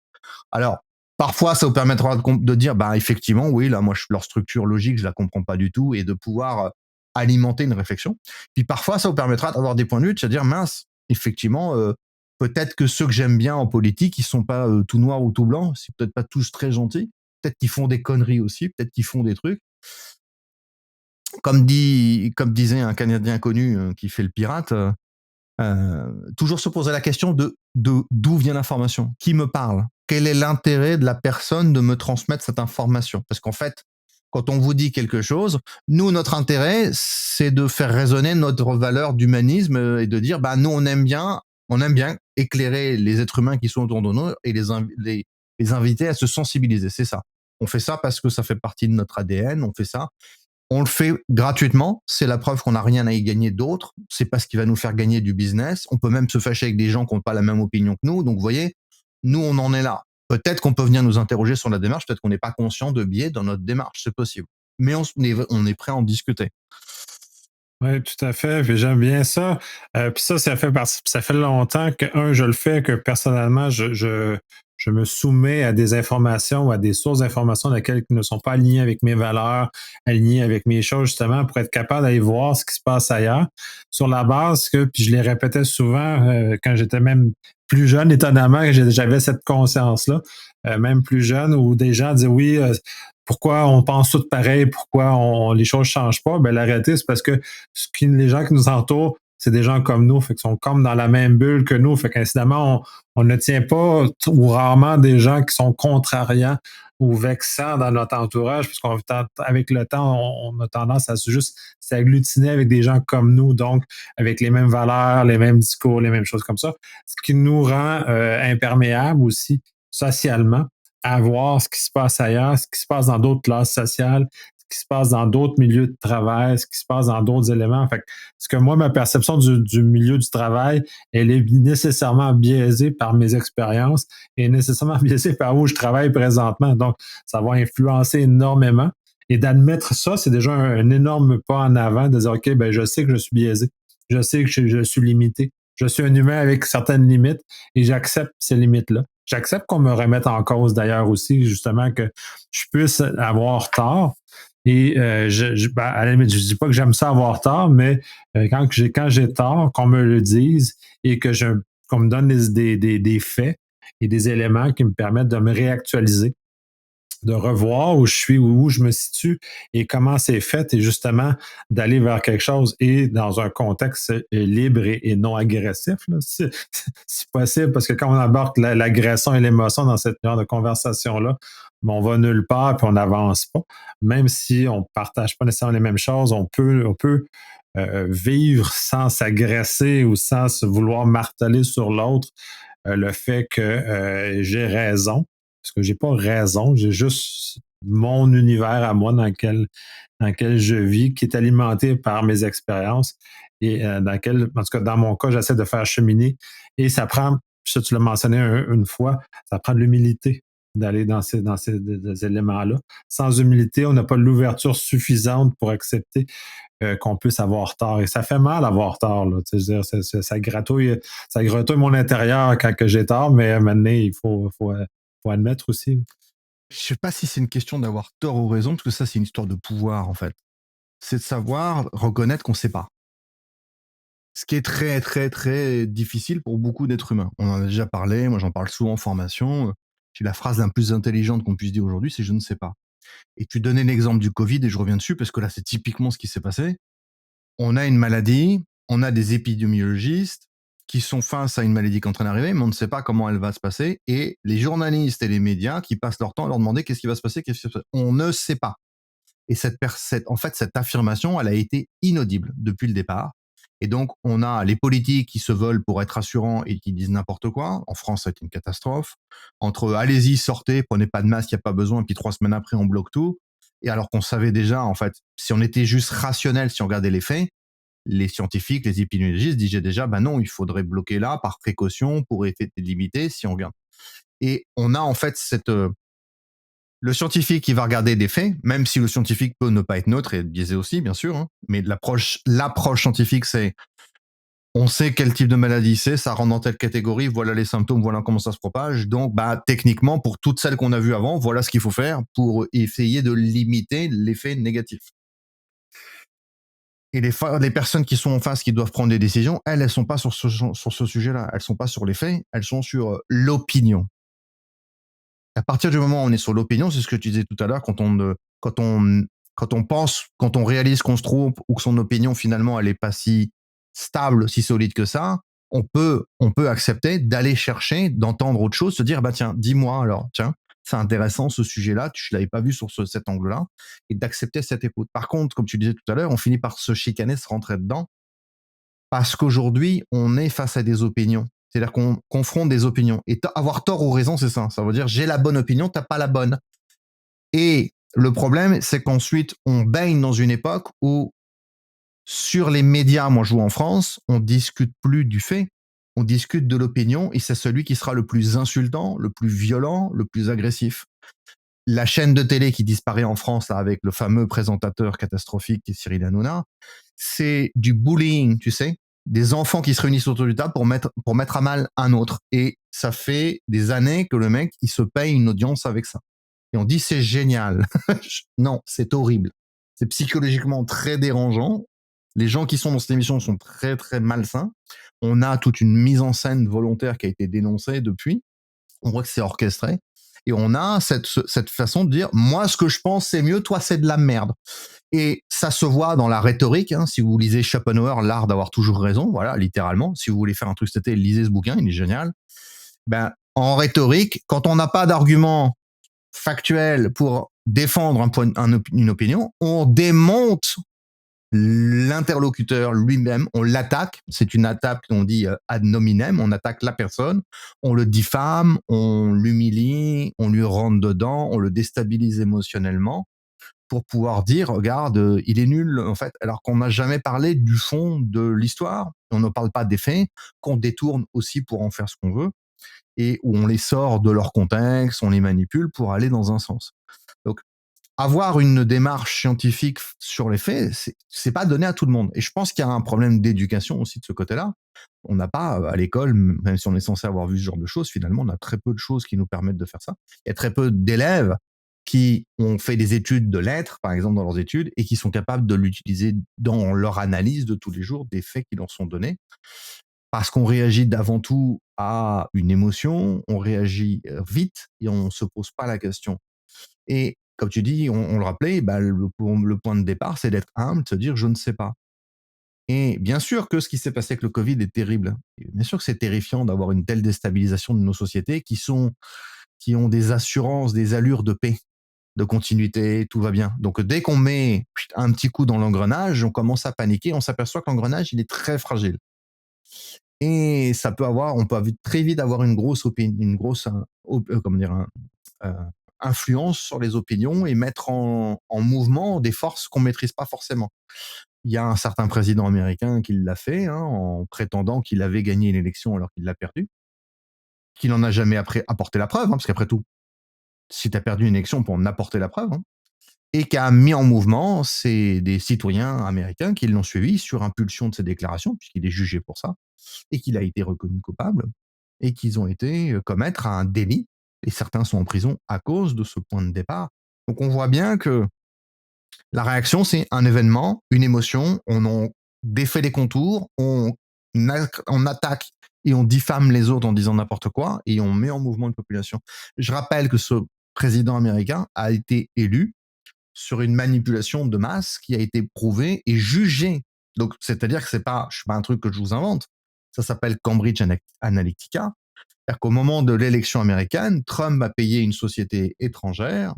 Alors, parfois, ça vous permettra de dire, bah, effectivement, oui, là, moi, leur structure logique, je la comprends pas du tout, et de pouvoir alimenter une réflexion. Puis parfois, ça vous permettra d'avoir des points de vue, de se dire, mince, effectivement, peut-être que ceux que j'aime bien en politique, ils sont pas tout noirs ou tout blancs, c'est peut-être pas tous très gentils, peut-être qu'ils font des conneries aussi, peut-être qu'ils font des trucs. Comme disait un Canadien connu qui fait le pirate, toujours se poser la question de d'où vient l'information, qui me parle, quel est l'intérêt de la personne de me transmettre cette information. Parce qu'en fait, quand on vous dit quelque chose, nous, notre intérêt, c'est de faire résonner notre valeur d'humanisme et de dire, bah, nous, on aime bien éclairer les êtres humains qui sont autour de nous et les inviter à se sensibiliser. C'est ça. On fait ça parce que ça fait partie de notre ADN, on fait ça. On le fait gratuitement, c'est la preuve qu'on n'a rien à y gagner d'autre, c'est pas ce qui va nous faire gagner du business, on peut même se fâcher avec des gens qui n'ont pas la même opinion que nous, donc vous voyez, nous on en est là. Peut-être qu'on peut venir nous interroger sur la démarche, peut-être qu'on n'est pas conscient de biais dans notre démarche, c'est possible. Mais on est prêt à en discuter. Oui, tout à fait. Puis j'aime bien ça. Puis ça fait longtemps que, je le fais, que personnellement, je me soumets à des informations ou à des sources d'informations qui ne sont pas alignées avec mes valeurs, alignées avec mes choses, justement, pour être capable d'aller voir ce qui se passe ailleurs. Sur la base que, puis je les répétais souvent quand j'étais même plus jeune, étonnamment, que j'avais cette conscience-là, même plus jeune, où des gens disaient oui, pourquoi on pense tout pareil, pourquoi les choses ne changent pas? Ben, la réalité, c'est parce que les gens qui nous entourent, c'est des gens comme nous, fait qu'ils sont comme dans la même bulle que nous. Fait qu'incidemment, on ne tient pas ou rarement des gens qui sont contrariants ou vexants dans notre entourage, puisqu'avec le temps, on a tendance à juste s'agglutiner avec des gens comme nous, donc avec les mêmes valeurs, les mêmes discours, les mêmes choses comme ça, ce qui nous rend imperméables aussi socialement à voir ce qui se passe ailleurs, ce qui se passe dans d'autres classes sociales, ce qui se passe dans d'autres milieux de travail, ce qui se passe dans d'autres éléments. Fait que, ce que moi, ma perception du milieu du travail, elle est nécessairement biaisée par mes expériences et nécessairement biaisée par où je travaille présentement. Donc, ça va influencer énormément. Et d'admettre ça, c'est déjà un énorme pas en avant de dire, OK, ben, je sais que je suis biaisé. Je sais que je suis limité. Je suis un humain avec certaines limites et j'accepte ces limites-là. J'accepte qu'on me remette en cause d'ailleurs aussi, justement, que je puisse avoir tort. Et à la limite, je ne dis pas que j'aime ça avoir tort, mais quand j'ai tort, qu'on me le dise et qu'on me donne des faits et des éléments qui me permettent de me réactualiser, de revoir où je suis, où je me situe et comment c'est fait, et justement d'aller vers quelque chose et dans un contexte libre et non agressif, là, si possible, parce que quand on aborde l'agression et l'émotion dans cette genre de conversation-là, ben, on va nulle part puis on n'avance pas. Même si on ne partage pas nécessairement les mêmes choses, on peut vivre sans s'agresser ou sans se vouloir marteler sur l'autre le fait que j'ai raison, parce que j'ai pas raison, j'ai juste mon univers à moi dans lequel je vis, qui est alimenté par mes expériences et dans lequel, en tout cas, dans mon cas, j'essaie de faire cheminer. Et ça prend, ça tu l'as mentionné une fois, ça prend de l'humilité d'aller dans ces des éléments-là. Sans humilité, on n'a pas l'ouverture suffisante pour accepter qu'on puisse avoir tort. Et ça fait mal avoir tort. Là. Tu sais, je veux dire, ça gratouille mon intérieur quand que j'ai tort, mais maintenant, il faut admettre aussi. Je sais pas si c'est une question d'avoir tort ou raison, parce que ça, c'est une histoire de pouvoir, en fait. C'est de savoir reconnaître qu'on sait pas. Ce qui est très, très, très difficile pour beaucoup d'êtres humains. On en a déjà parlé, moi j'en parle souvent en formation. J'ai la phrase la plus intelligente qu'on puisse dire aujourd'hui, c'est je ne sais pas. Et tu donnais l'exemple du Covid, et je reviens dessus, parce que là, c'est typiquement ce qui s'est passé. On a une maladie, on a des épidémiologistes qui sont face à une maladie qui est en train d'arriver, mais on ne sait pas comment elle va se passer. Et les journalistes et les médias qui passent leur temps à leur demander qu'est-ce qui va se passer, qu'est-ce qui va se passer. On ne sait pas. Et en fait, cette affirmation, elle a été inaudible depuis le départ. Et donc, on a les politiques qui se veulent pour être rassurants et qui disent n'importe quoi. En France, ça a été une catastrophe. Entre allez-y, sortez, prenez pas de masque, il n'y a pas besoin, puis 3 semaines après, on bloque tout. Et alors qu'on savait déjà, en fait, si on était juste rationnel, si on regardait les faits, les scientifiques, les épidémiologistes disaient déjà, ben non, il faudrait bloquer là par précaution pour essayer de limiter si on regarde. Et on a en fait le scientifique qui va regarder des faits, même si le scientifique peut ne pas être neutre et être biaisé aussi, bien sûr, hein, mais l'approche scientifique, c'est on sait quel type de maladie c'est, ça rentre dans telle catégorie, voilà les symptômes, voilà comment ça se propage. Donc, bah, techniquement, pour toutes celles qu'on a vues avant, voilà ce qu'il faut faire pour essayer de limiter l'effet négatif. Et les personnes qui sont en face, qui doivent prendre des décisions, elles sont pas sur ce sujet-là. Elles sont pas sur les faits, elles sont sur l'opinion. À partir du moment où on est sur l'opinion, c'est ce que tu disais tout à l'heure, quand on, quand on pense, quand on réalise qu'on se trompe ou que son opinion finalement elle est pas si stable, si solide que ça, on peut accepter d'aller chercher, d'entendre autre chose, se dire bah tiens, dis-moi alors, tiens, c'est intéressant ce sujet-là, je l'avais pas vu sur cet angle-là, et d'accepter cette écoute. Par contre, comme tu disais tout à l'heure, on finit par se chicaner, se rentrer dedans, parce qu'aujourd'hui, on est face à des opinions. C'est-à-dire qu'on confronte des opinions. Et avoir tort ou raison, c'est ça. Ça veut dire j'ai la bonne opinion, t'as pas la bonne. Et le problème, c'est qu'ensuite, on baigne dans une époque où, sur les médias, moi je joue en France, on discute plus du fait, on discute de l'opinion, et c'est celui qui sera le plus insultant, le plus violent, le plus agressif. La chaîne de télé qui disparaît en France là, avec le fameux présentateur catastrophique qui est Cyril Hanouna, c'est du bullying, tu sais, des enfants qui se réunissent autour du table pour mettre à mal un autre. Et ça fait des années que le mec, il se paye une audience avec ça. Et on dit c'est génial. Non, c'est horrible. C'est psychologiquement très dérangeant. Les gens qui sont dans cette émission sont très très malsains. On a toute une mise en scène volontaire qui a été dénoncée depuis. On voit que c'est orchestré. Et on a cette façon de dire, moi, ce que je pense, c'est mieux, toi, c'est de la merde. Et ça se voit dans la rhétorique. Hein. Si vous lisez Schopenhauer, l'art d'avoir toujours raison, voilà, littéralement. Si vous voulez faire un truc cet été, lisez ce bouquin, il est génial. Ben, en rhétorique, quand on n'a pas d'argument factuel pour défendre une opinion, on démonte l'interlocuteur lui-même, on l'attaque, c'est une attaque qu'on dit ad nominem, on attaque la personne, on le diffame, on l'humilie, on lui rentre dedans, on le déstabilise émotionnellement pour pouvoir dire, regarde, il est nul, en fait, alors qu'on n'a jamais parlé du fond de l'histoire, on ne parle pas des faits, qu'on détourne aussi pour en faire ce qu'on veut, et où on les sort de leur contexte, on les manipule pour aller dans un sens. Donc, avoir une démarche scientifique sur les faits, c'est pas donné à tout le monde. Et je pense qu'il y a un problème d'éducation aussi de ce côté-là. On n'a pas à l'école, même si on est censé avoir vu ce genre de choses, finalement, on a très peu de choses qui nous permettent de faire ça. Il y a très peu d'élèves qui ont fait des études de lettres, par exemple, dans leurs études, et qui sont capables de l'utiliser dans leur analyse de tous les jours des faits qui leur sont donnés. parce qu'on réagit d'avant tout à une émotion, on réagit vite et on se pose pas la question. Et comme tu dis, on le rappelait, bah, le point de départ, c'est d'être humble, de se dire je ne sais pas. Et bien sûr que ce qui s'est passé avec le Covid est terrible. Et bien sûr que c'est terrifiant d'avoir une telle déstabilisation de nos sociétés qui ont des assurances, des allures de paix, de continuité, tout va bien. Donc dès qu'on met un petit coup dans l'engrenage, on commence à paniquer, on s'aperçoit que l'engrenage, il est très fragile. Et on peut très vite avoir une grosse comment dire, euh, influence sur les opinions et mettre en mouvement des forces qu'on maîtrise pas forcément. Il y a un certain président américain qui l'a fait, hein, en prétendant qu'il avait gagné l'élection alors qu'il l'a perdue, qu'il n'en a jamais apporté la preuve, hein, parce qu'après tout, si tu as perdu une élection, on peut en apporter la preuve, hein, et qui a mis en mouvement, c'est des citoyens américains qui l'ont suivi sur impulsion de ses déclarations, puisqu'il est jugé pour ça, et qu'il a été reconnu coupable, et qu'ils ont été commettre un délit, et certains sont en prison à cause de ce point de départ. Donc on voit bien que la réaction, c'est un événement, une émotion, on en défait les contours, on attaque et on diffame les autres en disant n'importe quoi, et on met en mouvement une population. Je rappelle que ce président américain a été élu sur une manipulation de masse qui a été prouvée et jugée. Donc, c'est-à-dire que c'est pas un truc que je vous invente. Ça s'appelle Cambridge Analytica. C'est-à-dire qu'au moment de l'élection américaine, Trump a payé une société étrangère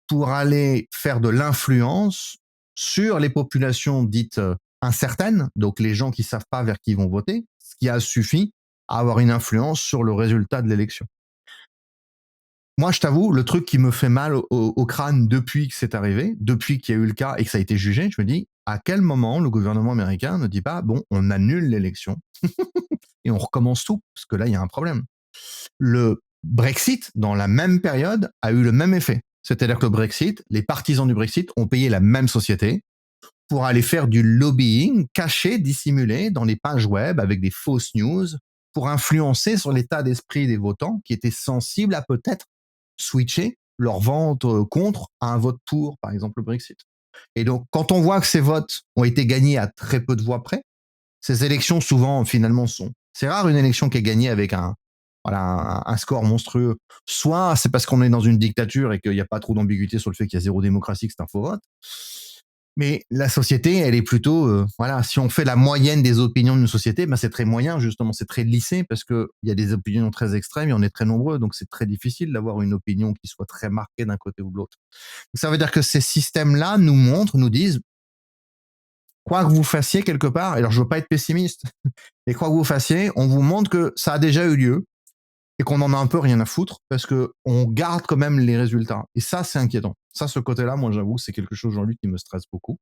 pour aller faire de l'influence sur les populations dites incertaines, donc les gens qui savent pas vers qui ils vont voter, ce qui a suffi à avoir une influence sur le résultat de l'élection. Moi, je t'avoue, le truc qui me fait mal au crâne depuis que c'est arrivé, depuis qu'il y a eu le cas et que ça a été jugé, je me dis, à quel moment le gouvernement américain ne dit pas, bon, on annule l'élection et on recommence tout, parce que là, il y a un problème. Le Brexit, dans la même période, a eu le même effet. C'est-à-dire que le Brexit, les partisans du Brexit ont payé la même société pour aller faire du lobbying caché, dissimulé dans les pages web avec des fausses news pour influencer sur l'état d'esprit des votants qui étaient sensibles à peut-être switcher leur vente contre à un vote pour, par exemple, le Brexit. Et donc, quand on voit que ces votes ont été gagnés à très peu de voix près, ces élections souvent finalement sont. C'est rare une élection qui est gagnée avec un score monstrueux. Soit c'est parce qu'on est dans une dictature et qu'il n'y a pas trop d'ambiguïté sur le fait qu'il y a zéro démocratie, que c'est un faux vote. Mais la société, elle est plutôt, si on fait la moyenne des opinions d'une société, ben c'est très moyen, justement, c'est très lissé parce qu'il y a des opinions très extrêmes et on est très nombreux, donc c'est très difficile d'avoir une opinion qui soit très marquée d'un côté ou de l'autre. Ça veut dire que ces systèmes-là nous disent, quoi que vous fassiez quelque part, alors je veux pas être pessimiste, mais quoi que vous fassiez, on vous montre que ça a déjà eu lieu et qu'on en a un peu rien à foutre parce que on garde quand même les résultats. Et ça, c'est inquiétant. Ça, ce côté-là, moi, j'avoue, c'est quelque chose aujourd'hui qui me stresse beaucoup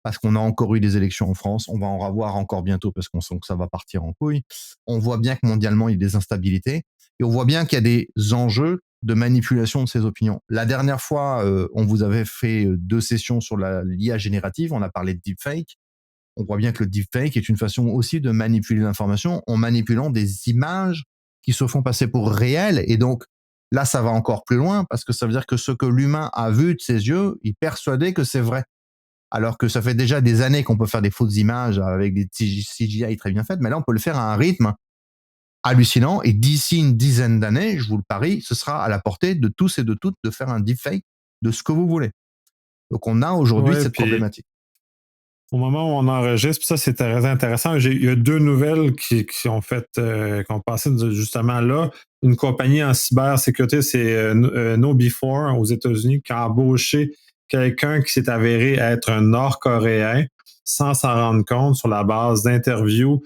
parce qu'on a encore eu des élections en France, on va en avoir encore bientôt parce qu'on sent que ça va partir en couille. On voit bien que mondialement, il y a des instabilités et on voit bien qu'il y a des enjeux de manipulation de ces opinions. La dernière fois, on vous avait fait 2 sessions sur l'IA générative, on a parlé de deepfake. On voit bien que le deepfake est une façon aussi de manipuler l'information en manipulant des images qui se font passer pour réelles. Et donc, là, ça va encore plus loin parce que ça veut dire que ce que l'humain a vu de ses yeux, il est persuadé que c'est vrai. Alors que ça fait déjà des années qu'on peut faire des fausses images avec des CGI très bien faites, mais là, on peut le faire à un rythme hallucinant. Et d'ici une dizaine d'années, je vous le parie, ce sera à la portée de tous et de toutes de faire un deepfake de ce que vous voulez. Donc, on a aujourd'hui Ouais, cette puis problématique. au moment où on enregistre, puis ça c'est très intéressant. Il y a 2 nouvelles qui ont fait, qui ont passé justement là. Une compagnie en cybersécurité, c'est KnowBe4 aux États-Unis, qui a embauché quelqu'un qui s'est avéré être un Nord-Coréen sans s'en rendre compte sur la base d'interviews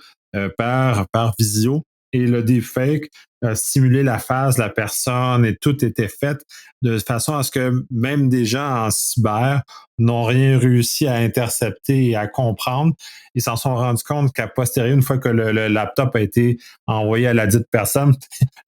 par visio. Et le deepfake a simulé la face de la personne et tout était fait de façon à ce que même des gens en cyber n'ont rien réussi à intercepter et à comprendre. Ils s'en sont rendus compte qu'à posteriori, une fois que le laptop a été envoyé à la dite personne,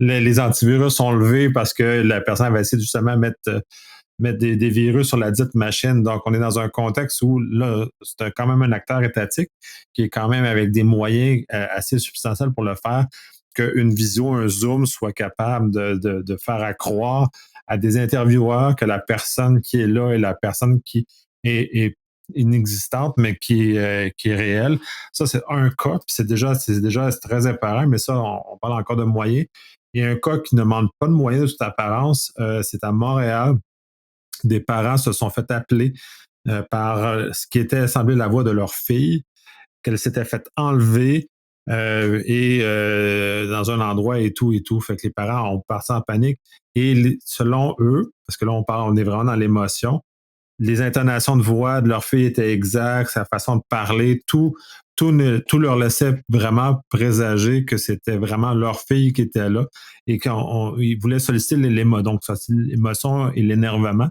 les antivirus sont levés parce que la personne avait essayé justement mettre des virus sur la dite machine. Donc, on est dans un contexte où là, c'est quand même un acteur étatique qui est quand même avec des moyens assez substantiels pour le faire, qu'une visio, un Zoom soit capable de faire à croire à des intervieweurs que la personne qui est là est la personne qui est inexistante, mais qui est réelle. Ça, c'est un cas, puis c'est déjà très apparent, mais ça, on parle encore de moyens. Il y a un cas qui ne demande pas de moyens de toute apparence. C'est à Montréal. Des parents se sont fait appeler par ce qui était semblé la voix de leur fille, qu'elle s'était fait enlever dans un endroit et tout et tout. Fait que les parents ont parti en panique. Et selon eux, parce que là on est vraiment dans l'émotion, les intonations de voix de leur fille étaient exactes, sa façon de parler, tout leur laissait vraiment présager que c'était vraiment leur fille qui était là et qu'ils voulaient solliciter donc l'émotion et l'énervement.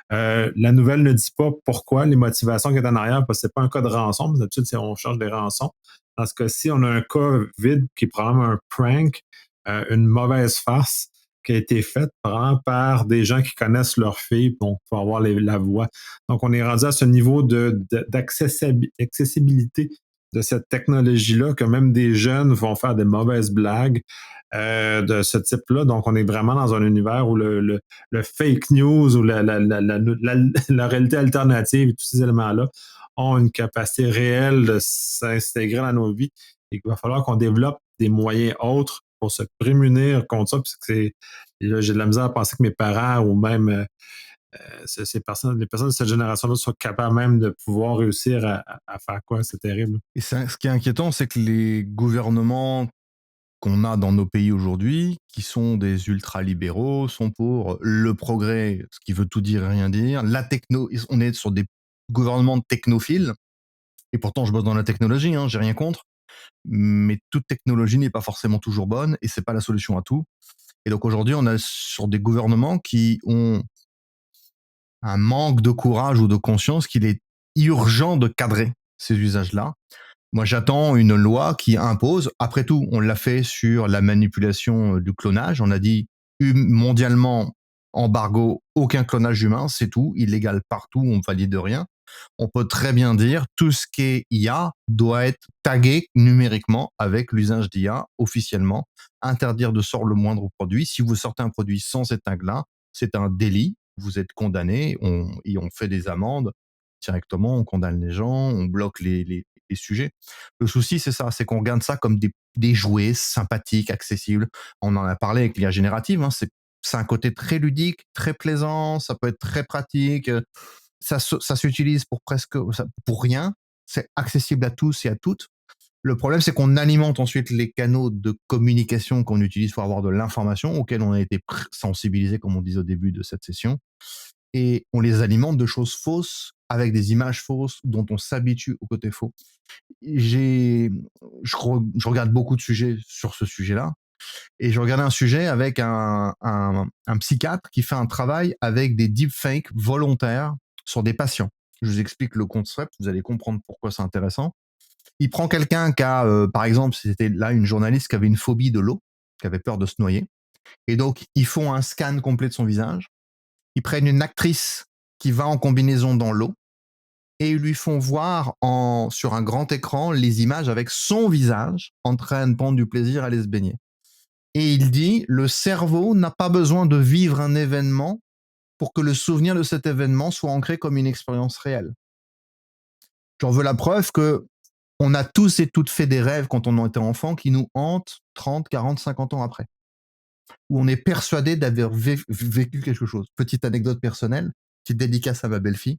La nouvelle ne dit pas pourquoi, les motivations qui est en arrière, parce que c'est pas un cas de rançon. D'habitude, si on cherche des rançons. Dans ce cas-ci, on a un cas vide qui est probablement un prank, une mauvaise farce qui a été faite probablement par des gens qui connaissent leur fille pour avoir la voix. Donc, on est rendu à ce niveau d'accessibilité de cette technologie-là que même des jeunes vont faire des mauvaises blagues de ce type-là. Donc, on est vraiment dans un univers où le fake news ou la réalité alternative et tous ces éléments-là ont une capacité réelle de s'intégrer dans nos vies et qu'il va falloir qu'on développe des moyens autres pour se prémunir contre ça. Puisque j'ai de la misère à penser que mes parents ou même les personnes de cette génération-là soient capables même de pouvoir réussir à faire quoi. C'est terrible. Et ce qui est inquiétant, c'est que les gouvernements qu'on a dans nos pays aujourd'hui, qui sont des ultra-libéraux, sont pour le progrès, ce qui veut tout dire et rien dire. La techno, on est sur des gouvernements technophiles, et pourtant je bosse dans la technologie, j'ai rien contre, mais toute technologie n'est pas forcément toujours bonne, et c'est pas la solution à tout. Et donc aujourd'hui, on est sur des gouvernements qui ont un manque de courage ou de conscience qu'il est urgent de cadrer ces usages-là. Moi, j'attends une loi qui impose, après tout, on l'a fait sur la manipulation du clonage, on a dit mondialement, embargo, aucun clonage humain, c'est tout, illégal partout, on ne valide rien. On peut très bien dire, tout ce qui est IA doit être tagué numériquement avec l'usage d'IA officiellement, interdire de sortir le moindre produit. Si vous sortez un produit sans cet tag-là, c'est un délit, vous êtes condamné, et on fait des amendes directement, on condamne les gens, on bloque les sujets. Le souci, c'est ça, c'est qu'on regarde ça comme des jouets sympathiques, accessibles. On en a parlé avec l'IA générative, c'est un côté très ludique, très plaisant, ça peut être très pratique, ça s'utilise pour rien, c'est accessible à tous et à toutes. Le problème, c'est qu'on alimente ensuite les canaux de communication qu'on utilise pour avoir de l'information, auxquels on a été sensibilisé, comme on disait au début de cette session, et on les alimente de choses fausses, avec des images fausses, dont on s'habitue au côté faux. Je regarde beaucoup de sujets sur ce sujet-là, et je regardais un sujet avec un psychiatre qui fait un travail avec des deepfakes volontaires sur des patients. Je vous explique le concept, vous allez comprendre pourquoi c'est intéressant. Il prend quelqu'un qui a, par exemple, c'était là une journaliste qui avait une phobie de l'eau, qui avait peur de se noyer, et donc ils font un scan complet de son visage. Ils prennent une actrice qui va en combinaison dans l'eau, et ils lui font voir sur un grand écran les images avec son visage en train de prendre du plaisir à aller se baigner. Et il dit, le cerveau n'a pas besoin de vivre un événement pour que le souvenir de cet événement soit ancré comme une expérience réelle. J'en veux la preuve que on a tous et toutes fait des rêves quand on était enfant qui nous hantent 30, 40, 50 ans après. Où on est persuadé d'avoir vécu quelque chose. Petite anecdote personnelle, petite dédicace à ma belle-fille,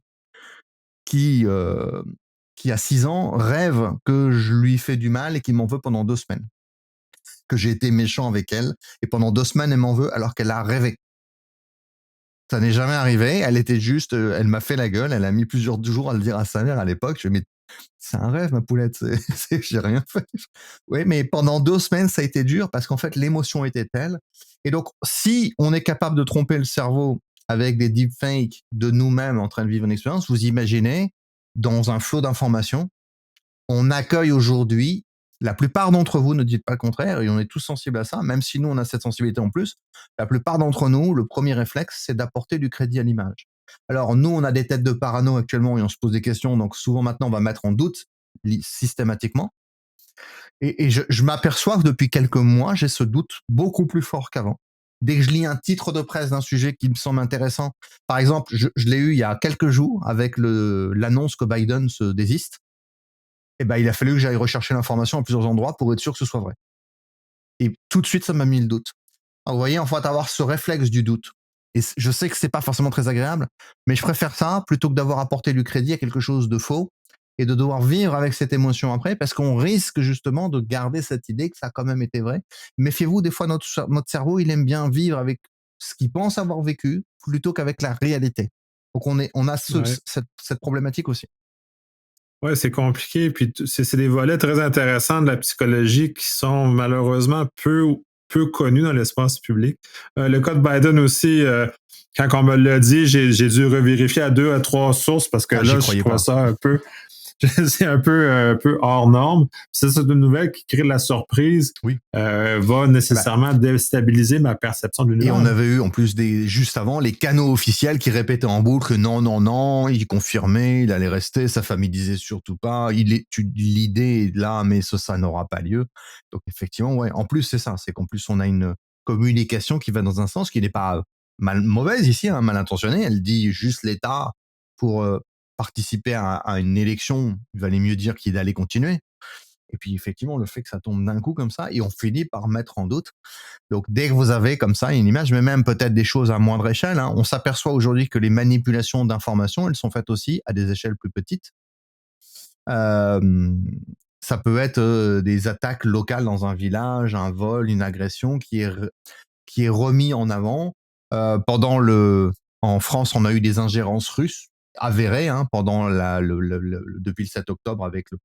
qui a 6 ans, rêve que je lui fais du mal et qu'il m'en veut pendant 2 semaines. Que j'ai été méchant avec elle, et pendant 2 semaines, elle m'en veut alors qu'elle a rêvé. Ça n'est jamais arrivé, elle était juste, elle m'a fait la gueule, elle a mis plusieurs jours à le dire à sa mère à l'époque. Je lui ai dit, mais c'est un rêve, ma poulette, j'ai rien fait. Oui, mais pendant 2 semaines, ça a été dur parce qu'en fait, l'émotion était telle. Et donc, si on est capable de tromper le cerveau avec des deepfakes de nous-mêmes en train de vivre une expérience, vous imaginez, dans un flot d'informations, on accueille aujourd'hui, la plupart d'entre vous, ne dites pas le contraire, et on est tous sensibles à ça, même si nous, on a cette sensibilité en plus, la plupart d'entre nous, le premier réflexe, c'est d'apporter du crédit à l'image. Alors, nous, on a des têtes de parano actuellement et on se pose des questions, donc souvent maintenant, on va mettre en doute systématiquement. Et je m'aperçois que depuis quelques mois, j'ai ce doute beaucoup plus fort qu'avant. dès que je lis un titre de presse d'un sujet qui me semble intéressant, par exemple, je l'ai eu il y a quelques jours avec l'annonce que Biden se désiste, et ben il a fallu que j'aille rechercher l'information à plusieurs endroits pour être sûr que ce soit vrai. Et tout de suite, ça m'a mis le doute. Alors, vous voyez, il faut avoir ce réflexe du doute. Et je sais que c'est pas forcément très agréable, mais je préfère ça plutôt que d'avoir apporté du crédit à quelque chose de faux et de devoir vivre avec cette émotion après, parce qu'on risque justement de garder cette idée que ça a quand même été vrai. Méfiez-vous, des fois, notre cerveau, il aime bien vivre avec ce qu'il pense avoir vécu plutôt qu'avec la réalité. Donc, on a Ouais. cette problématique aussi. Ouais, c'est compliqué. Puis c'est des volets très intéressants de la psychologie qui sont malheureusement peu connus dans l'espace public. Le cas de Biden aussi, quand on me l'a dit, j'ai dû revérifier à 2 à 3 sources parce que Ah, j'y là, je croyais trouvais pas. ça un peu c'est un peu hors norme. C'est une nouvelle qui crée de la surprise, Oui. va Eh ben, nécessairement déstabiliser ma perception de et on l'univers. avait eu en plus juste avant les canaux officiels qui répétaient en boucle que non, non, non, il confirmait, il allait rester, sa famille disait surtout pas, l'idée est là, mais ça n'aura pas lieu. Donc effectivement, ouais, en plus c'est ça, c'est qu'en plus on a une communication qui va dans un sens qui n'est pas mauvaise ici, hein, mal intentionnée, elle dit juste l'État pour participer à une élection, il valait mieux dire qu'il allait continuer. Et puis effectivement, le fait que ça tombe d'un coup comme ça, et on finit par mettre en doute. Donc, dès que vous avez comme ça une image, mais même peut-être des choses à moindre échelle, hein, on s'aperçoit aujourd'hui que les manipulations d'informations, elles sont faites aussi à des échelles plus petites. Euh, Ça peut être des attaques locales dans un village, un vol, une agression qui est remis en avant. En France, on a eu des ingérences russes avérées pendant depuis le 7 octobre avec la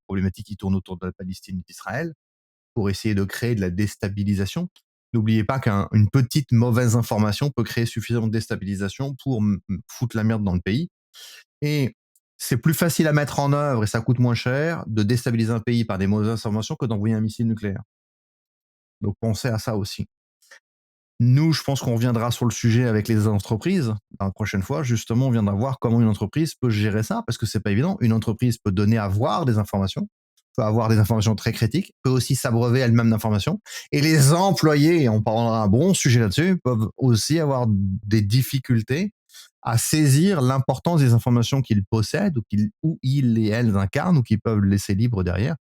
problématique qui tourne autour de la Palestine et d'Israël, pour essayer de créer de la déstabilisation. N'oubliez pas qu'une petite mauvaise information peut créer suffisamment de déstabilisation pour foutre la merde dans le pays. Et c'est plus facile à mettre en œuvre et ça coûte moins cher de déstabiliser un pays par des mauvaises informations que d'envoyer un missile nucléaire. Donc pensez à ça aussi. Nous, je pense qu'on reviendra sur le sujet avec les entreprises la prochaine fois. Justement, on viendra voir comment une entreprise peut gérer ça, parce que c'est pas évident. Une entreprise peut donner à voir des informations, peut avoir des informations très critiques, peut aussi s'abreuver elle-même d'informations. Et les employés, et on parlera un bon sujet là-dessus, peuvent aussi avoir des difficultés à saisir l'importance des informations qu'ils possèdent ou ils et elles incarnent ou qu'ils peuvent laisser libres derrière.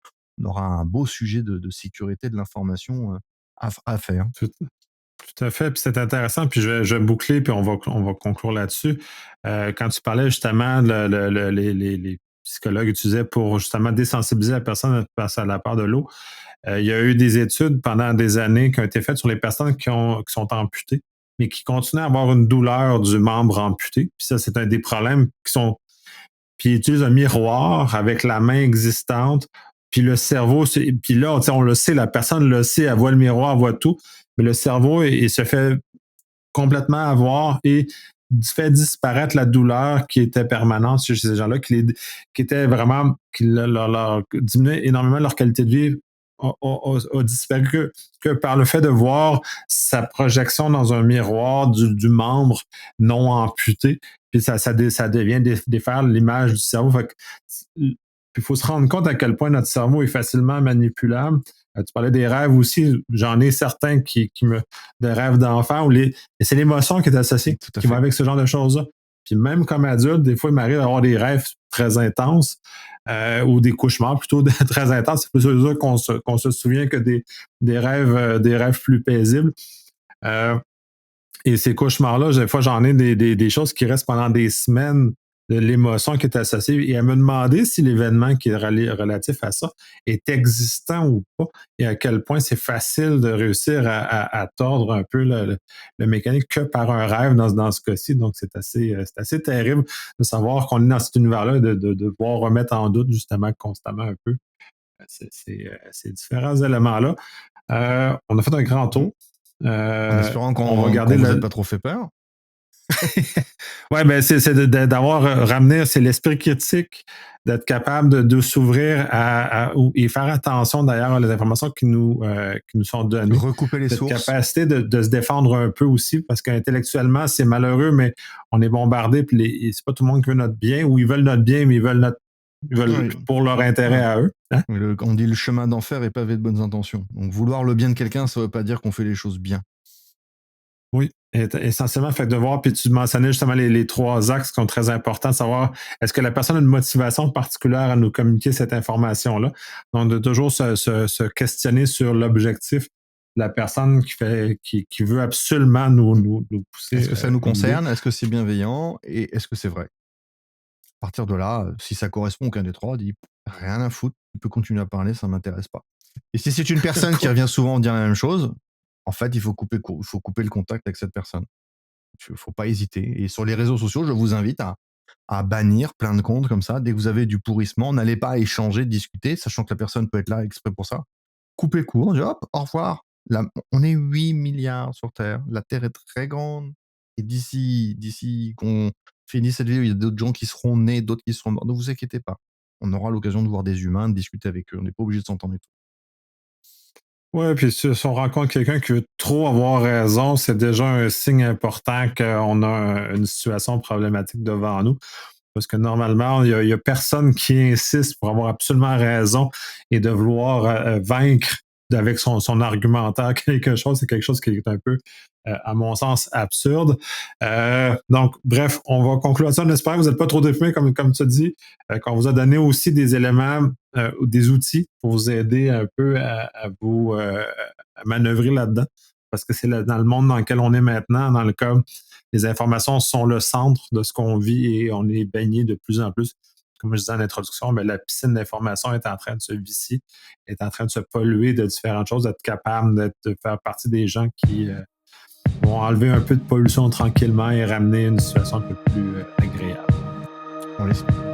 On aura un beau sujet de sécurité de l'information à faire. Tout à fait, puis c'est intéressant, puis je vais boucler, puis on va conclure là-dessus. Quand tu parlais justement, les psychologues utilisaient pour justement désensibiliser la personne face à la peur de l'eau, il y a eu des études pendant des années qui ont été faites sur les personnes qui sont amputées, mais qui continuent à avoir une douleur du membre amputé. Puis ça, c'est un des problèmes qui sont puis il utilise un miroir avec la main existante. Puis le cerveau, puis là, on le sait, la personne le sait, elle voit le miroir, elle voit tout, mais le cerveau, il se fait complètement avoir et fait disparaître la douleur qui était permanente chez ces gens-là, qui était vraiment, qui leur diminuait énormément leur qualité de vie, a disparu que par le fait de voir sa projection dans un miroir du membre non amputé, puis ça devient défaire l'image du cerveau. Il faut se rendre compte à quel point notre cerveau est facilement manipulable. Tu parlais des rêves aussi. J'en ai certains des rêves d'enfants et c'est l'émotion qui est associée, Tout à qui va fait. avec ce genre de choses-là. Puis même comme adulte, des fois, il m'arrive d'avoir des rêves très intenses ou des cauchemars plutôt très intenses. C'est plus sûr qu'on se souvient que des rêves plus paisibles. Euh, et ces cauchemars-là, des fois, j'en ai des choses qui restent pendant des semaines de l'émotion qui est associée. Et à me demander si l'événement qui est relatif à ça est existant ou pas, et à quel point c'est facile de réussir à tordre un peu le mécanique que par un rêve dans ce cas-ci. Donc, c'est assez terrible de savoir qu'on est dans cet univers-là, de devoir remettre en doute justement constamment un peu ces différents éléments-là. On a fait un grand Mhm. tour. En espérant On va qu'on garder vous ait pas trop fait peur. Ouais, ben c'est d'avoir ramené, c'est l'esprit critique, d'être capable de s'ouvrir et faire attention d'ailleurs à les informations qui nous sont données. Recouper les Cette sources. capacité de se défendre un peu aussi, parce qu'intellectuellement, c'est malheureux, mais on est bombardé, puis c'est pas tout le monde qui veut notre bien, ou ils veulent notre bien, mais ils veulent Oui. pour leur intérêt Ouais. à eux. Hein? On dit le chemin d'enfer est pavé de bonnes intentions. Donc vouloir le bien de quelqu'un, ça veut pas dire qu'on fait les choses bien. Oui, essentiellement, fait de voir, puis tu mentionnais justement les trois axes qui sont très importants, de savoir est-ce que la personne a une motivation particulière à nous communiquer cette information-là. Donc, de toujours se questionner sur l'objectif de la personne qui veut absolument nous pousser Est-ce que ça nous une idée. concerne? Est-ce que c'est bienveillant? Et est-ce que c'est vrai? À partir de là, si ça correspond aucun des 3, dis: «Rien à foutre, tu peux continuer à parler, ça m'intéresse pas». Et si c'est une personne qui revient souvent dire la même chose, en fait, il faut couper le contact avec cette personne. Faut pas hésiter. Et sur les réseaux sociaux, je vous invite à bannir plein de comptes comme ça. Dès que vous avez du pourrissement, n'allez pas échanger, discuter, sachant que la personne peut être là exprès pour ça. Coupez court, dis hop, au revoir. Là, on est 8 milliards sur Terre. La Terre est très grande. Et d'ici qu'on finisse cette vidéo, il y a d'autres gens qui seront nés, d'autres qui seront morts. Ne vous inquiétez pas. On aura l'occasion de voir des humains, de discuter avec eux. On n'est pas obligé de s'entendre et tout. Ouais, puis si on rencontre quelqu'un qui veut trop avoir raison, c'est déjà un signe important qu'on a une situation problématique devant nous. Parce que normalement, il y a personne qui insiste pour avoir absolument raison et de vouloir vaincre avec son argumentaire quelque chose. C'est quelque chose qui est un peu, à mon sens, absurde. Donc, bref, on va conclure ça. On espère que vous n'êtes pas trop déprimés, comme tu as dit, qu'on vous a donné aussi des éléments, des outils pour vous aider un peu à vous à manœuvrer là-dedans. Parce que c'est dans le monde dans lequel on est maintenant, dans le cas les informations sont le centre de ce qu'on vit et on est baigné de plus en plus. Comme je disais en introduction, la piscine d'information est en train de se vicier, est en train de se polluer de différentes choses, d'être capable de faire partie des gens qui vont enlever un peu de pollution tranquillement et ramener une situation un peu plus agréable. On l'espère.